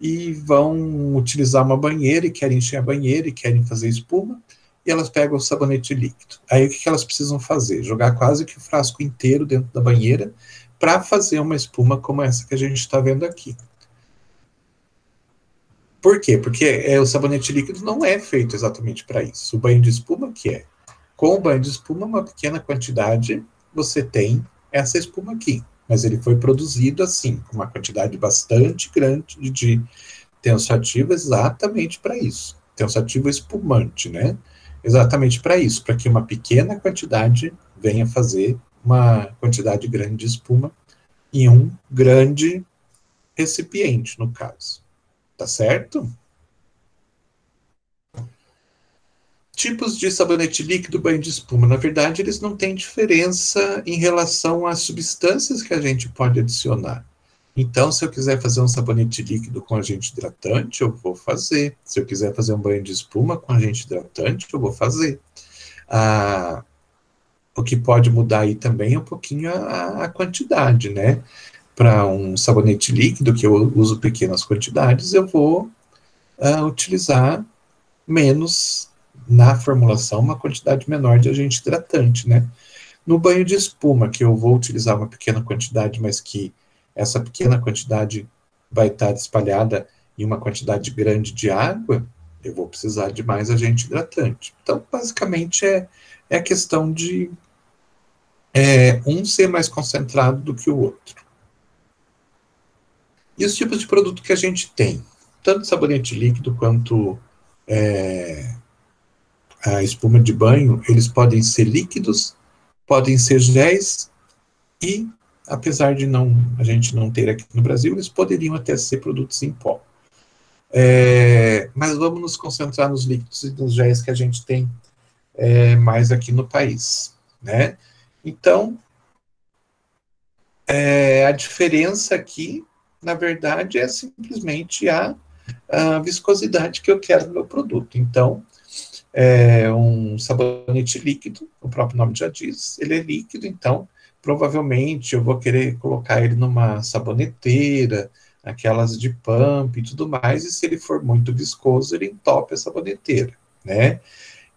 e vão utilizar uma banheira, e querem encher a banheira, e querem fazer espuma, e elas pegam o sabonete líquido. Aí o que elas precisam fazer? Jogar quase que o frasco inteiro dentro da banheira para fazer uma espuma como essa que a gente está vendo aqui. Por quê? Porque o sabonete líquido não é feito exatamente para isso. O banho de espuma que é. Com o banho de espuma, uma pequena quantidade, você tem essa espuma aqui. Mas ele foi produzido assim, com uma quantidade bastante grande de tensoativo exatamente para isso. Tensoativo espumante, né? Exatamente para isso, para que uma pequena quantidade venha fazer uma quantidade grande de espuma em um grande recipiente, no caso. Tá certo? Tipos de sabonete líquido, banho de espuma. Na verdade, eles não têm diferença em relação às substâncias que a gente pode adicionar. Então, se eu quiser fazer um sabonete líquido com agente hidratante, eu vou fazer. Se eu quiser fazer um banho de espuma com agente hidratante, eu vou fazer. O que pode mudar aí também é um pouquinho a quantidade, né? Para um sabonete líquido, que eu uso pequenas quantidades, eu vou utilizar menos na formulação, uma quantidade menor de agente hidratante, né? No banho de espuma, que eu vou utilizar uma pequena quantidade, mas que essa pequena quantidade vai estar espalhada em uma quantidade grande de água, eu vou precisar de mais agente hidratante. Então, basicamente, é a questão de um ser mais concentrado do que o outro. E os tipos de produto que a gente tem? Tanto sabonete líquido quanto a espuma de banho, eles podem ser líquidos, podem ser géis e, apesar de a gente não ter aqui no Brasil, eles poderiam até ser produtos em pó. Mas vamos nos concentrar nos líquidos e nos géis que a gente tem mais aqui no país, né? Então, a diferença aqui, na verdade, é simplesmente a viscosidade que eu quero no meu produto. Então, um sabonete líquido, o próprio nome já diz, ele é líquido, então provavelmente eu vou querer colocar ele numa saboneteira, aquelas de pump e tudo mais, e se ele for muito viscoso, ele entope a saboneteira, né?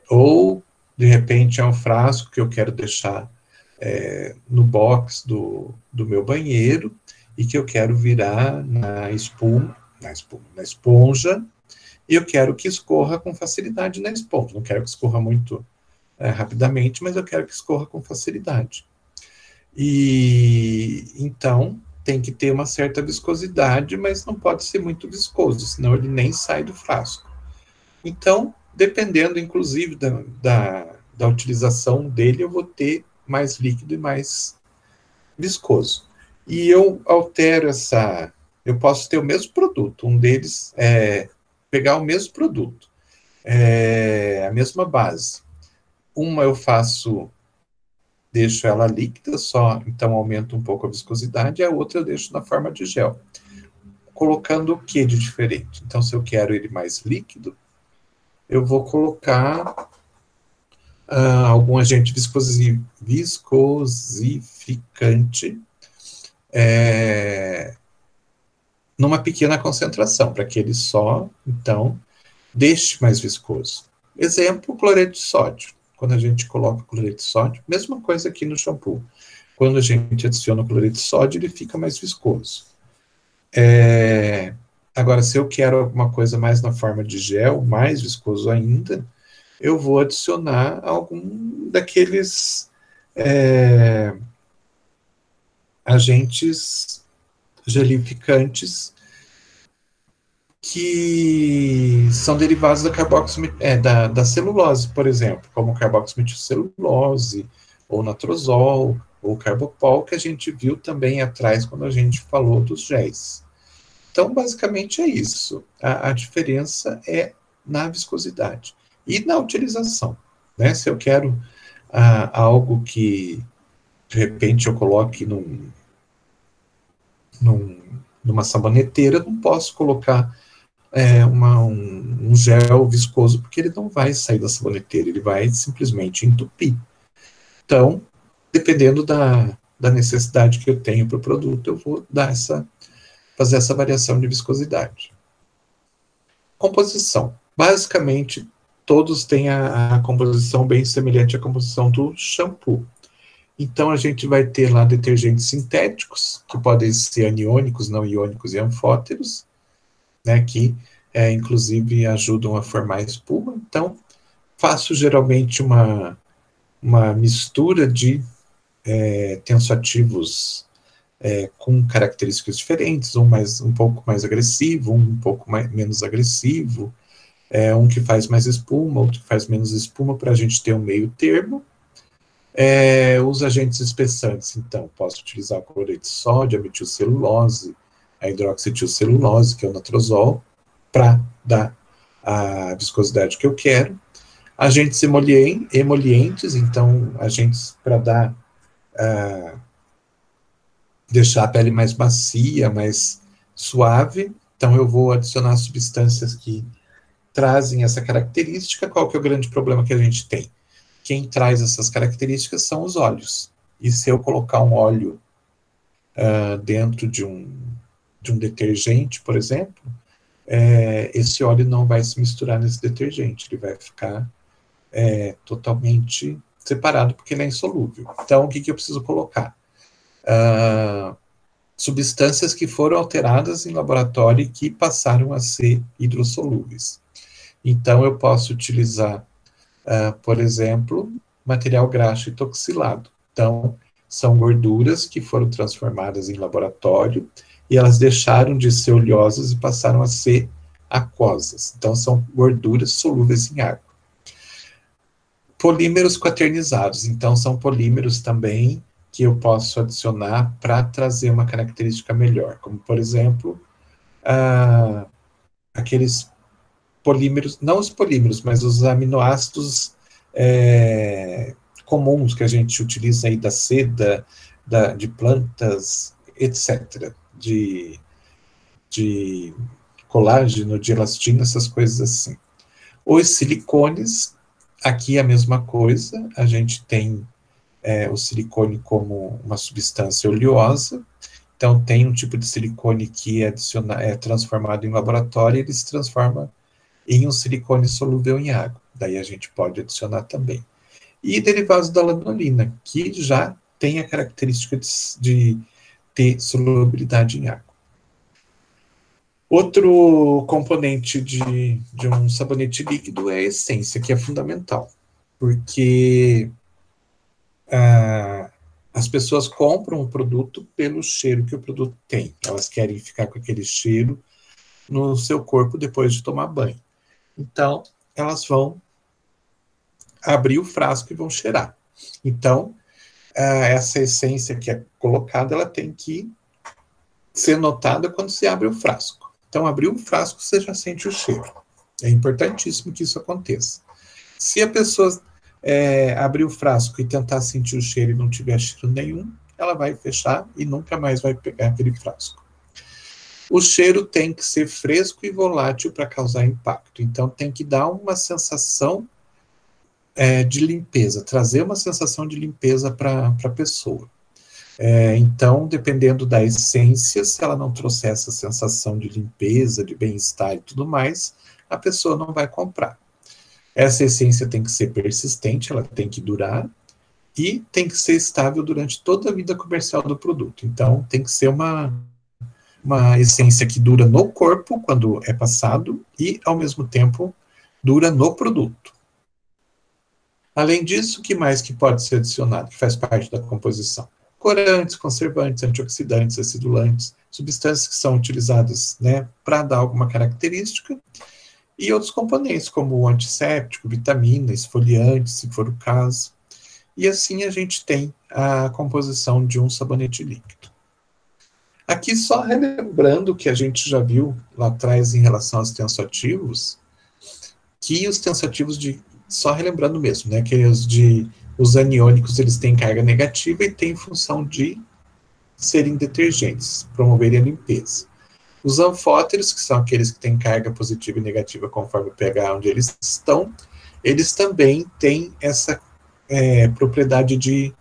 Ou, de repente, é um frasco que eu quero deixar no box do meu banheiro e que eu quero virar na esponja, e eu quero que escorra com facilidade na esponja. Não quero que escorra muito rapidamente, mas eu quero que escorra com facilidade. E então tem que ter uma certa viscosidade, mas não pode ser muito viscoso, senão ele nem sai do frasco. Então, dependendo, inclusive, da utilização dele, eu vou ter mais líquido e mais viscoso. E eu altero eu posso ter o mesmo produto, um deles pegar o mesmo produto, a mesma base. Uma eu deixo ela líquida só, então aumento um pouco a viscosidade, e a outra eu deixo na forma de gel. Colocando o que de diferente? Então, se eu quero ele mais líquido, eu vou colocar algum agente viscosificante numa pequena concentração, para que ele só, então, deixe mais viscoso. Exemplo, cloreto de sódio. Quando a gente coloca cloreto de sódio, mesma coisa aqui no shampoo. Quando a gente adiciona o cloreto de sódio, ele fica mais viscoso. Agora, se eu quero alguma coisa mais na forma de gel, mais viscoso ainda, eu vou adicionar algum daqueles agentes gelificantes que são derivados da celulose, por exemplo, como carboximetilcelulose, ou natrozol, ou carbopol, que a gente viu também atrás quando a gente falou dos géis. Então, basicamente é isso. A diferença é na viscosidade e na utilização. Né? Se eu quero algo que, de repente, eu coloque numa saboneteira, não posso colocar um gel viscoso, porque ele não vai sair da saboneteira, ele vai simplesmente entupir. Então, dependendo da necessidade que eu tenho para o produto, eu vou fazer essa variação de viscosidade. Composição. Basicamente, todos têm a composição bem semelhante à composição do shampoo. Então, a gente vai ter lá detergentes sintéticos, que podem ser aniônicos, não iônicos e anfóteros, né, que inclusive ajudam a formar espuma. Então, faço geralmente uma mistura de tensoativos com características diferentes, um pouco mais agressivo, um pouco menos agressivo, um que faz mais espuma, outro que faz menos espuma, para a gente ter um meio termo. Os agentes espessantes, então, posso utilizar o cloreto de sódio, a metilcelulose, a hidroxitilcelulose, que é o natrozol, para dar a viscosidade que eu quero. Agentes emolientes, então, agentes para deixar a pele mais macia, mais suave. Então, eu vou adicionar substâncias que trazem essa característica. Qual que é o grande problema que a gente tem? Quem traz essas características são os óleos. E se eu colocar um óleo dentro de um detergente, por exemplo, esse óleo não vai se misturar nesse detergente, ele vai ficar totalmente separado, porque ele é insolúvel. Então, o que eu preciso colocar? Substâncias que foram alteradas em laboratório e que passaram a ser hidrossolúveis. Então, eu posso utilizar, por exemplo, material graxo hidroxilado. Então, são gorduras que foram transformadas em laboratório e elas deixaram de ser oleosas e passaram a ser aquosas. Então, são gorduras solúveis em água. Polímeros quaternizados. Então, são polímeros também que eu posso adicionar para trazer uma característica melhor, como, por exemplo, aqueles polímeros, não os polímeros, mas os aminoácidos comuns que a gente utiliza aí da seda, de plantas, etc., de colágeno, de elastina, essas coisas assim. Os silicones, aqui é a mesma coisa, a gente tem o silicone como uma substância oleosa, então tem um tipo de silicone que é transformado em laboratório e ele se transforma em um silicone solúvel em água, daí a gente pode adicionar também. E derivados da lanolina, que já tem a característica de ter solubilidade em água. Outro componente de um sabonete líquido é a essência, que é fundamental, porque as pessoas compram o produto pelo cheiro que o produto tem. Elas querem ficar com aquele cheiro no seu corpo depois de tomar banho. Então, elas vão abrir o frasco e vão cheirar. Então, essa essência que é colocada, ela tem que ser notada quando você abre o frasco. Então, abriu o frasco, você já sente o cheiro. É importantíssimo que isso aconteça. Se a pessoa abrir o frasco e tentar sentir o cheiro e não tiver cheiro nenhum, ela vai fechar e nunca mais vai pegar aquele frasco. O cheiro tem que ser fresco e volátil para causar impacto. Então, tem que dar uma sensação de limpeza, trazer uma sensação de limpeza para a pessoa. Então, dependendo da essência, se ela não trouxer essa sensação de limpeza, de bem-estar e tudo mais, a pessoa não vai comprar. Essa essência tem que ser persistente, ela tem que durar e tem que ser estável durante toda a vida comercial do produto. Então, tem que ser uma uma essência que dura no corpo quando é passado e, ao mesmo tempo, dura no produto. Além disso, o que mais que pode ser adicionado, que faz parte da composição? Corantes, conservantes, antioxidantes, acidulantes, substâncias que são utilizadas, né, para dar alguma característica, e outros componentes, como o antisséptico, vitamina, esfoliante, se for o caso. E assim a gente tem a composição de um sabonete líquido. Aqui só relembrando o que a gente já viu lá atrás em relação aos tensoativos, que os tensoativos só relembrando mesmo, né, que os aniônicos, eles têm carga negativa e têm função de serem detergentes, promoverem a limpeza. Os anfóteros, que são aqueles que têm carga positiva e negativa conforme o pH onde eles estão, eles também têm essa propriedade de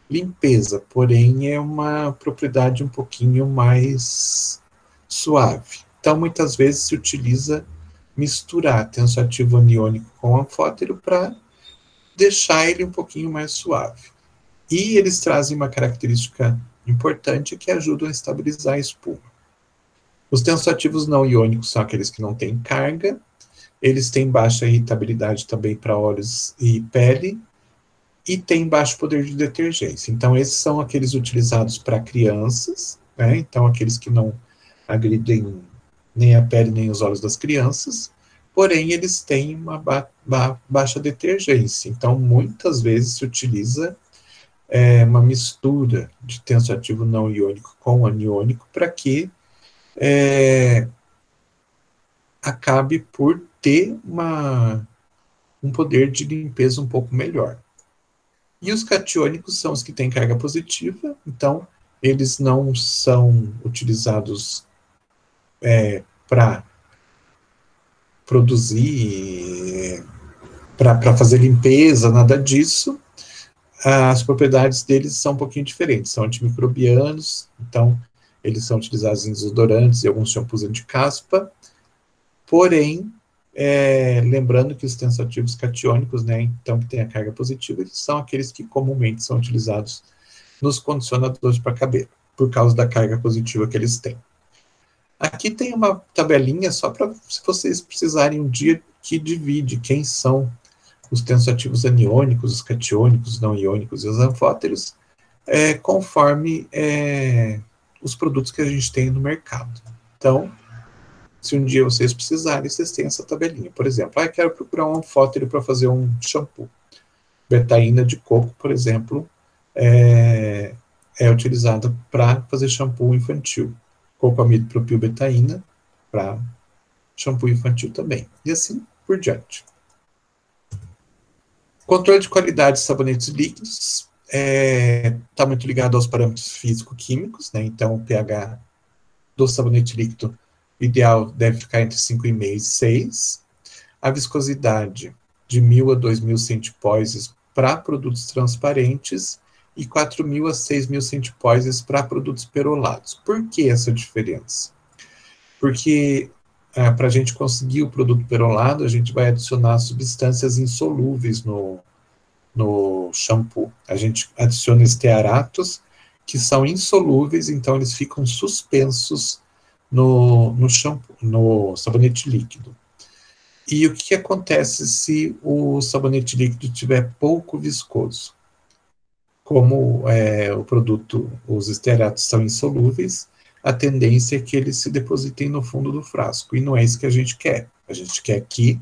limpeza, porém é uma propriedade um pouquinho mais suave. Então, muitas vezes se utiliza misturar tensoativo aniônico com anfótero para deixar ele um pouquinho mais suave. E eles trazem uma característica importante que ajudam a estabilizar a espuma. Os tensoativos não iônicos são aqueles que não têm carga, eles têm baixa irritabilidade também para olhos e pele, e têm baixo poder de detergência. Então, esses são aqueles utilizados para crianças, né? Então, aqueles que não agridem nem a pele nem os olhos das crianças, porém, eles têm uma baixa detergência. Então, muitas vezes se utiliza uma mistura de tensoativo não iônico com aniônico para que acabe por ter um poder de limpeza um pouco melhor. E os catiônicos são os que têm carga positiva, então eles não são utilizados para produzir, para fazer limpeza, nada disso. As propriedades deles são um pouquinho diferentes, são antimicrobianos, então eles são utilizados em desodorantes e alguns shampoos anti-caspa, porém, lembrando que os tensoativos catiônicos, né, então que tem a carga positiva, eles são aqueles que comumente são utilizados nos condicionadores para cabelo, por causa da carga positiva que eles têm. Aqui tem uma tabelinha só para se vocês precisarem um dia que divide quem são os tensoativos aniônicos, os catiônicos, não iônicos e os anfóteros, conforme os produtos que a gente tem no mercado. Então, se um dia vocês precisarem, vocês têm essa tabelinha. Por exemplo, eu quero procurar um anfótero para fazer um shampoo. Betaína de coco, por exemplo, é utilizada para fazer shampoo infantil. Cocoamide propilbetaína para shampoo infantil também. E assim por diante. Controle de qualidade de sabonetes líquidos está muito ligado aos parâmetros físico-químicos, né? Então, o pH do sabonete líquido ideal deve ficar entre 5,5 e 6. A viscosidade de 1.000 a 2.000 centipóises para produtos transparentes e 4.000 a 6.000 centipóises para produtos perolados. Por que essa diferença? Porque para a gente conseguir o produto perolado, a gente vai adicionar substâncias insolúveis no shampoo. A gente adiciona estearatos que são insolúveis, então eles ficam suspensos no shampoo, no sabonete líquido. E o que acontece se o sabonete líquido estiver pouco viscoso? Como o produto, os estearatos são insolúveis, a tendência é que eles se depositem no fundo do frasco, e não é isso que a gente quer. A gente quer que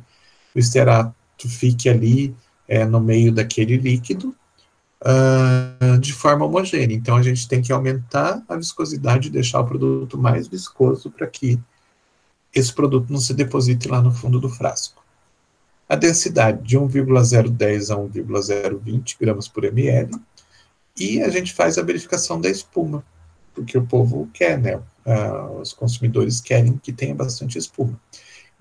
o estearato fique ali no meio daquele líquido de forma homogênea. Então, a gente tem que aumentar a viscosidade e deixar o produto mais viscoso para que esse produto não se deposite lá no fundo do frasco. A densidade de 1,010 a 1,020 gramas por ml, e a gente faz a verificação da espuma, porque o povo quer, né? Os consumidores querem que tenha bastante espuma.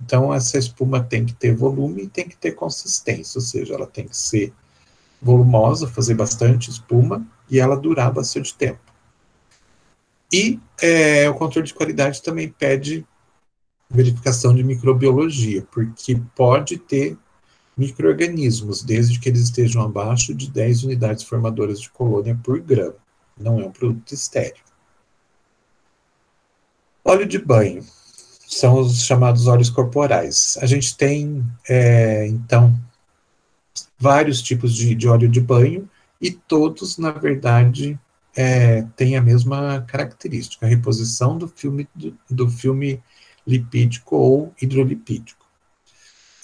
Então, essa espuma tem que ter volume e tem que ter consistência, ou seja, ela tem que ser volumosa, fazer bastante espuma e ela durar bastante tempo. E o controle de qualidade também pede verificação de microbiologia, porque pode ter micro-organismos, desde que eles estejam abaixo de 10 unidades formadoras de colônia por grama. Não é um produto estéril. Óleo de banho são os chamados óleos corporais. A gente tem, então, vários tipos de óleo de banho e todos, na verdade, têm a mesma característica, a reposição do filme lipídico ou hidrolipídico.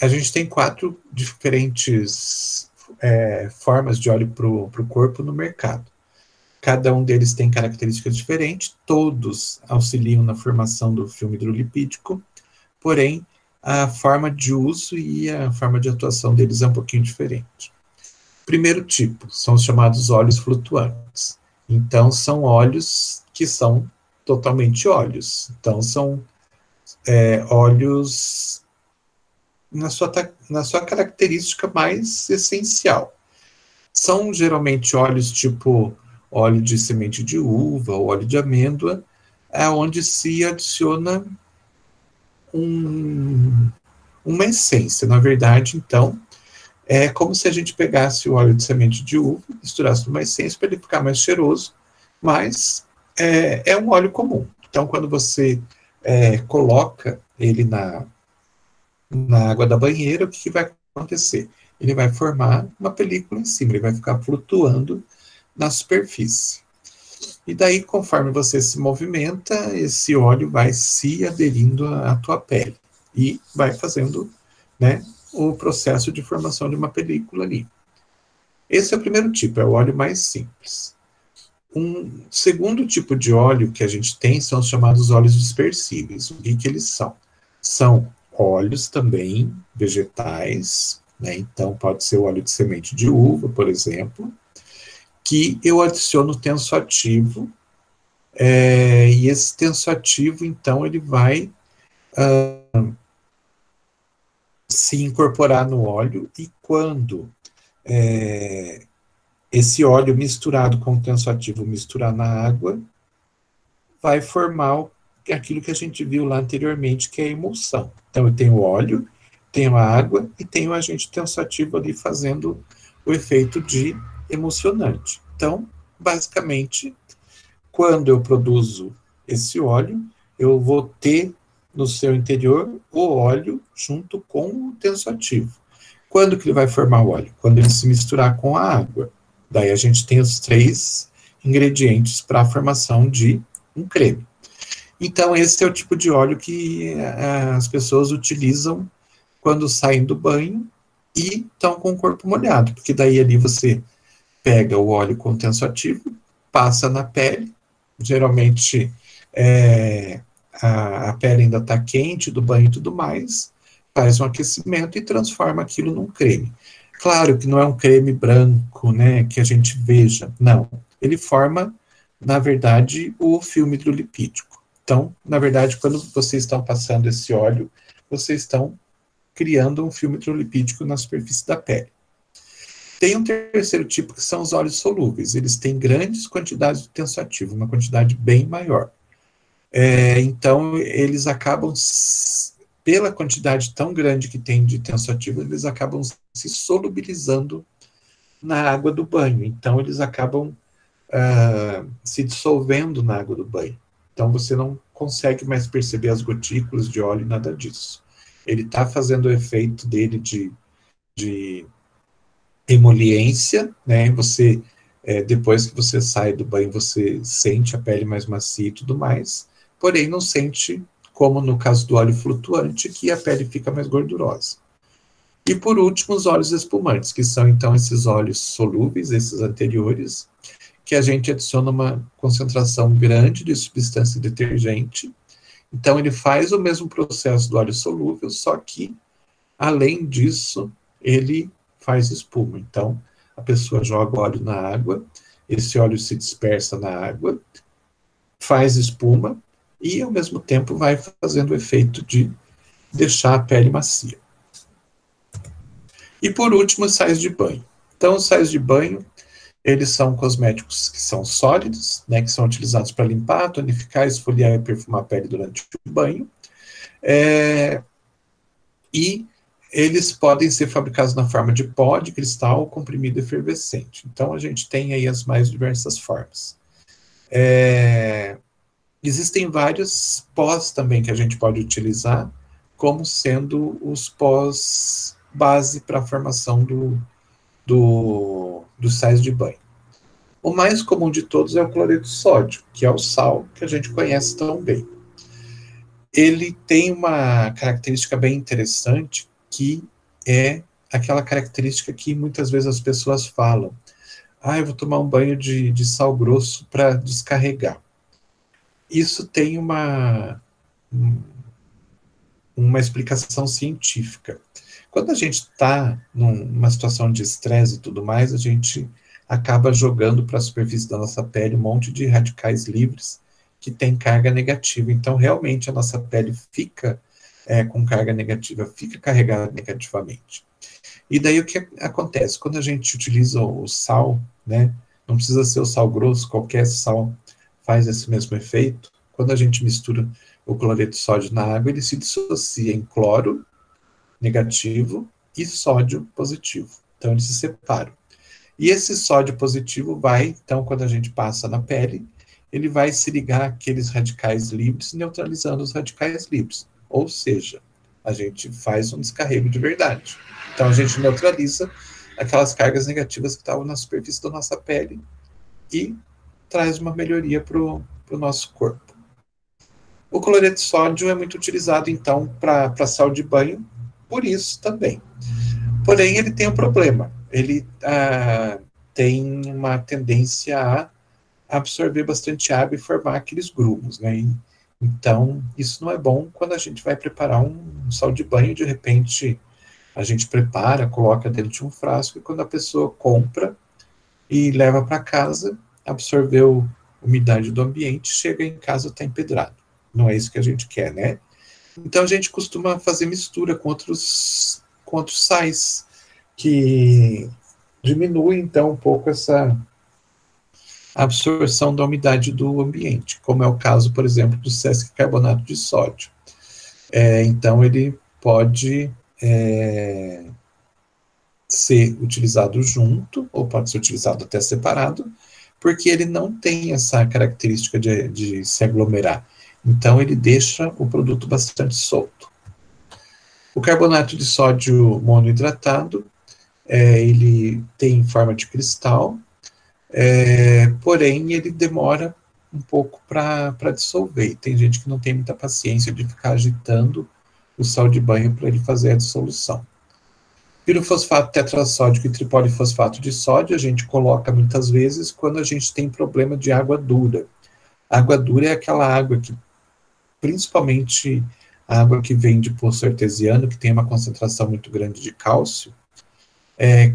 A gente tem 4 diferentes formas de óleo para o corpo no mercado. Cada um deles tem características diferentes, todos auxiliam na formação do filme hidrolipídico, porém, a forma de uso e a forma de atuação deles é um pouquinho diferente. Primeiro tipo, são os chamados óleos flutuantes. Então, são óleos que são totalmente óleos. Então, são óleos na sua característica mais essencial. São geralmente óleos tipo óleo de semente de uva ou óleo de amêndoa, onde se adiciona uma essência. Na verdade, então, é como se a gente pegasse o óleo de semente de uva, misturasse numa essência para ele ficar mais cheiroso, mas é um óleo comum. Então, quando você coloca ele na água da banheira, o que vai acontecer? Ele vai formar uma película em cima, ele vai ficar flutuando na superfície. E daí, conforme você se movimenta, esse óleo vai se aderindo à tua pele e vai fazendo, né, o processo de formação de uma película ali. Esse é o primeiro tipo, é o óleo mais simples. Um segundo tipo de óleo que a gente tem são os chamados óleos dispersíveis. O que eles são? São óleos também vegetais, né? Então pode ser o óleo de semente de uva, por exemplo, que eu adiciono tensoativo, e esse tensoativo, então, ele vai se incorporar no óleo, e quando esse óleo misturado com o tensoativo misturar na água, vai formar aquilo que a gente viu lá anteriormente, que é a emulsão. Então, eu tenho o óleo, tenho a água e tenho o agente tensoativo ali fazendo o efeito de emulsionante. Então, basicamente, quando eu produzo esse óleo, eu vou ter no seu interior o óleo junto com o tensoativo. Quando que ele vai formar o óleo? Quando ele se misturar com a água. Daí a gente tem os 3 ingredientes para a formação de um creme. Então, esse é o tipo de óleo que as pessoas utilizam quando saem do banho e estão com o corpo molhado, porque daí ali você pega o óleo com tensoativo, passa na pele, geralmente a pele ainda está quente do banho e tudo mais, faz um aquecimento e transforma aquilo num creme. Claro que não é um creme branco, né, que a gente veja, não. Ele forma, na verdade, o filme hidrolipídico. Então, na verdade, quando vocês estão passando esse óleo, vocês estão criando um filme hidrolipídico na superfície da pele. Tem um terceiro tipo, que são os óleos solúveis. Eles têm grandes quantidades de tensoativo, uma quantidade bem maior. Então, eles acabam, pela quantidade tão grande que tem de tensoativo, eles acabam se solubilizando na água do banho. Então, eles acabam se dissolvendo na água do banho. Então, você não consegue mais perceber as gotículas de óleo, nada disso. Ele está fazendo o efeito dele de emoliência, né? Você, depois que você sai do banho, você sente a pele mais macia e tudo mais, porém não sente, como no caso do óleo flutuante, que a pele fica mais gordurosa. E por último, os óleos espumantes, que são então esses óleos solúveis, esses anteriores, que a gente adiciona uma concentração grande de substância detergente. Então ele faz o mesmo processo do óleo solúvel, só que, além disso, ele faz espuma. Então, a pessoa joga o óleo na água, esse óleo se dispersa na água, faz espuma e, ao mesmo tempo, vai fazendo o efeito de deixar a pele macia. E, por último, os sais de banho. Então, os sais de banho, eles são cosméticos que são sólidos, né, que são utilizados para limpar, tonificar, esfoliar e perfumar a pele durante o banho. E eles podem ser fabricados na forma de pó, de cristal ou comprimido efervescente. Então, a gente tem aí as mais diversas formas. Existem vários pós também que a gente pode utilizar, como sendo os pós base para a formação dos sais de banho. O mais comum de todos é o cloreto de sódio, que é o sal que a gente conhece tão bem. Ele tem uma característica bem interessante, que é aquela característica que muitas vezes as pessoas falam: eu vou tomar um banho de sal grosso para descarregar. Isso tem uma explicação científica. Quando a gente está numa situação de estresse e tudo mais, a gente acaba jogando para a superfície da nossa pele um monte de radicais livres que tem carga negativa. Então, realmente, a nossa pele fica com carga negativa, fica carregada negativamente. E daí o que acontece? Quando a gente utiliza o sal, né, não precisa ser o sal grosso, qualquer sal faz esse mesmo efeito. Quando a gente mistura o cloreto de sódio na água, ele se dissocia em cloro negativo e sódio positivo. Então, eles se separam. E esse sódio positivo vai, então, quando a gente passa na pele, ele vai se ligar àqueles radicais livres, neutralizando os radicais livres. Ou seja, a gente faz um descarrego de verdade. Então, a gente neutraliza aquelas cargas negativas que estavam na superfície da nossa pele e traz uma melhoria para o nosso corpo. O cloreto de sódio é muito utilizado, então, para sal de banho, por isso também. Porém, ele tem um problema. Ele tem uma tendência a absorver bastante água e formar aqueles grumos, né? Então, isso não é bom quando a gente vai preparar um sal de banho. De repente, a gente prepara, coloca dentro de um frasco, e quando a pessoa compra e leva para casa, absorveu umidade do ambiente, chega em casa, está empedrado. Não é isso que a gente quer, né? Então, a gente costuma fazer mistura com outros sais, que diminui, então, um pouco essa absorção da umidade do ambiente, como é o caso, por exemplo, do sesquicarbonato de sódio. Então, ele pode ser utilizado junto, ou pode ser utilizado até separado, porque ele não tem essa característica de se aglomerar. Então, ele deixa o produto bastante solto. O carbonato de sódio monohidratado, ele tem forma de cristal, porém, ele demora um pouco para dissolver. Tem gente que não tem muita paciência de ficar agitando o sal de banho para ele fazer a dissolução. Pirofosfato tetrassódico e tripolifosfato de sódio a gente coloca muitas vezes quando a gente tem problema de água dura. A água dura é aquela água que, principalmente a água que vem de poço artesiano, que tem uma concentração muito grande de cálcio,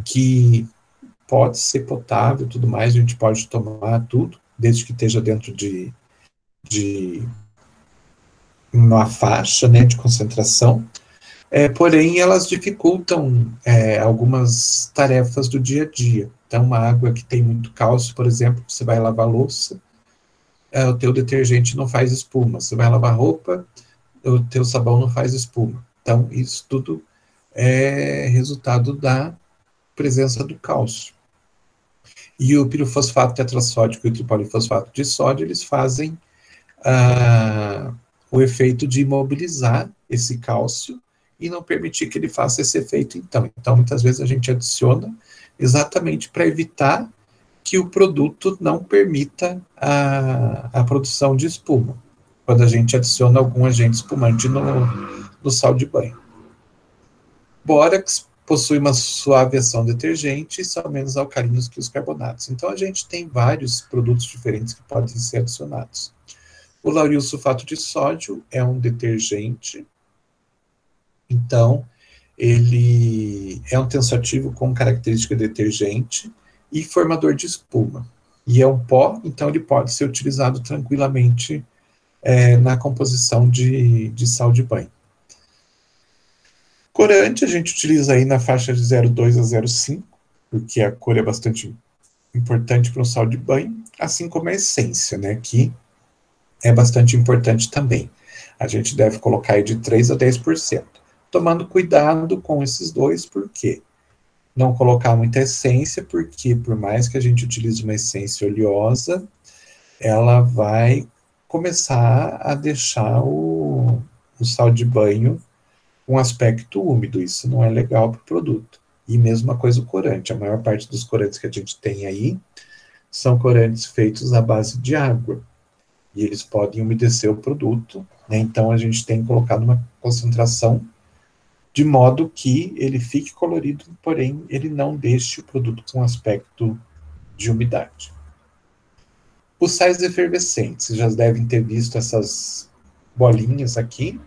que pode ser potável e tudo mais, a gente pode tomar tudo, desde que esteja dentro de uma faixa, né, de concentração, porém elas dificultam algumas tarefas do dia a dia. Então, uma água que tem muito cálcio, por exemplo, você vai lavar louça, o teu detergente não faz espuma. Você vai lavar roupa, o teu sabão não faz espuma. Então, isso tudo é resultado da presença do cálcio. E o pirofosfato tetrassódico e o tripolifosfato de sódio, eles fazem o efeito de imobilizar esse cálcio e não permitir que ele faça esse efeito, então. Então, muitas vezes a gente adiciona exatamente para evitar que o produto não permita a produção de espuma, quando a gente adiciona algum agente espumante no sal de banho. Bórax possui uma suave ação detergente e são menos alcalinos que os carbonatos. Então, a gente tem vários produtos diferentes que podem ser adicionados. O lauril sulfato de sódio é um detergente, então, ele é um tensoativo com característica detergente e formador de espuma. E é um pó, então ele pode ser utilizado tranquilamente na composição de sal de banho. Corante a gente utiliza aí na faixa de 0,2 a 0,5, porque a cor é bastante importante para um sal de banho, assim como a essência, né, que é bastante importante também. A gente deve colocar aí de 3 a 10%, tomando cuidado com esses dois, porque não colocar muita essência, porque por mais que a gente utilize uma essência oleosa, ela vai começar a deixar o sal de banho com aspecto úmido. Isso não é legal para o produto. E mesma coisa o corante. A maior parte dos corantes que a gente tem aí são corantes feitos à base de água. E eles podem umedecer o produto, né? Então a gente tem colocado uma concentração de modo que ele fique colorido, porém ele não deixe o produto com aspecto de umidade. Os sais efervescentes, vocês já devem ter visto essas bolinhas aqui,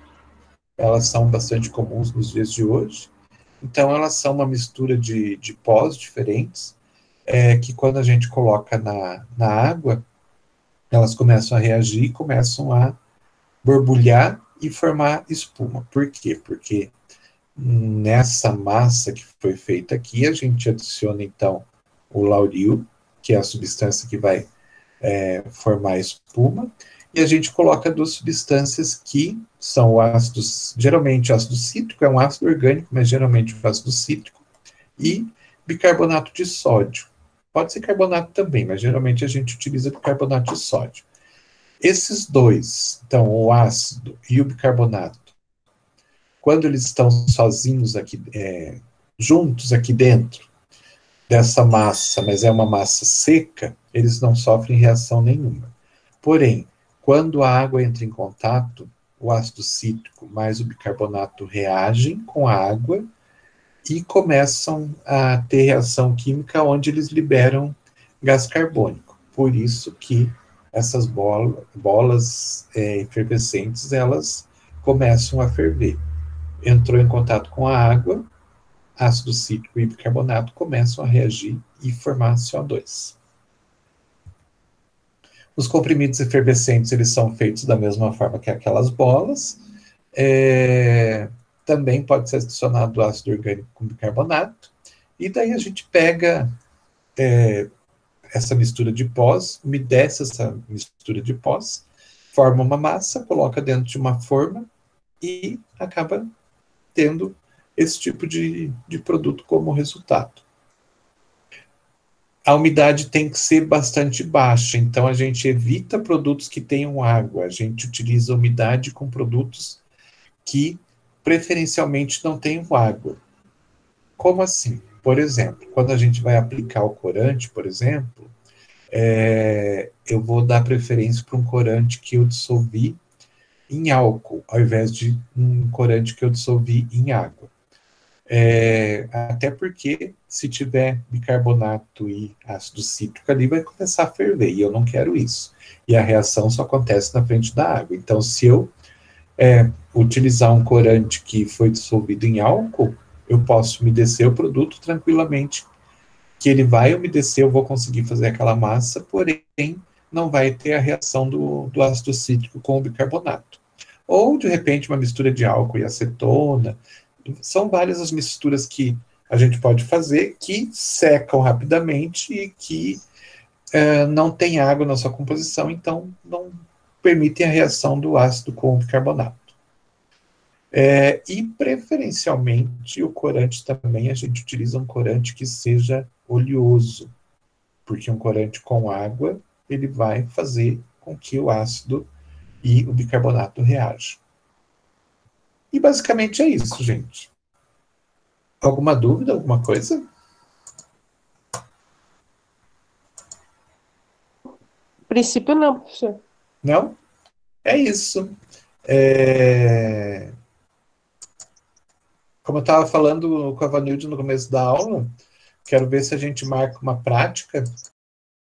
elas são bastante comuns nos dias de hoje. Então elas são uma mistura de pós diferentes, que quando a gente coloca na água, elas começam a reagir, começam a borbulhar e formar espuma. Por quê? Porque nessa massa que foi feita aqui, a gente adiciona, então, o lauril, que é a substância que vai formar espuma, e a gente coloca duas substâncias que são o ácido, geralmente o ácido cítrico, é um ácido orgânico, mas geralmente o ácido cítrico, e bicarbonato de sódio. Pode ser carbonato também, mas geralmente a gente utiliza bicarbonato de sódio. Esses dois, então, o ácido e o bicarbonato, quando eles estão sozinhos aqui, juntos aqui dentro dessa massa, mas é uma massa seca, eles não sofrem reação nenhuma. Porém, quando a água entra em contato, o ácido cítrico mais o bicarbonato reagem com a água e começam a ter reação química onde eles liberam gás carbônico. Por isso que essas bolas efervescentes, elas começam a ferver. Entrou em contato com a água, ácido cítrico e bicarbonato começam a reagir e formar CO2. Os comprimidos efervescentes, eles são feitos da mesma forma que aquelas bolas. Também pode ser adicionado ácido orgânico com bicarbonato. E daí a gente pega essa mistura de pós, umedece essa mistura de pós, forma uma massa, coloca dentro de uma forma e acaba tendo esse tipo de produto como resultado. A umidade tem que ser bastante baixa, então a gente evita produtos que tenham água, a gente utiliza a umidade com produtos que preferencialmente não tenham água. Como assim? Por exemplo, quando a gente vai aplicar o corante, por exemplo, eu vou dar preferência para um corante que eu dissolvi em álcool, ao invés de um corante que eu dissolvi em água. Até porque, se tiver bicarbonato e ácido cítrico ali, vai começar a ferver, e eu não quero isso. E a reação só acontece na frente da água. Então, se eu utilizar um corante que foi dissolvido em álcool, eu posso umedecer o produto tranquilamente, que ele vai umedecer, eu vou conseguir fazer aquela massa, porém, não vai ter a reação do ácido cítrico com o bicarbonato. Ou, de repente, uma mistura de álcool e acetona. São várias as misturas que a gente pode fazer que secam rapidamente e que não tem água na sua composição, então não permitem a reação do ácido com o bicarbonato. E preferencialmente o corante também, a gente utiliza um corante que seja oleoso, porque um corante com água, ele vai fazer com que o ácido e o bicarbonato reajam. E basicamente é isso, gente. Alguma dúvida, alguma coisa? Princípio não, professor. Não? É isso. Como eu estava falando com a Vanilde no começo da aula, quero ver se a gente marca uma prática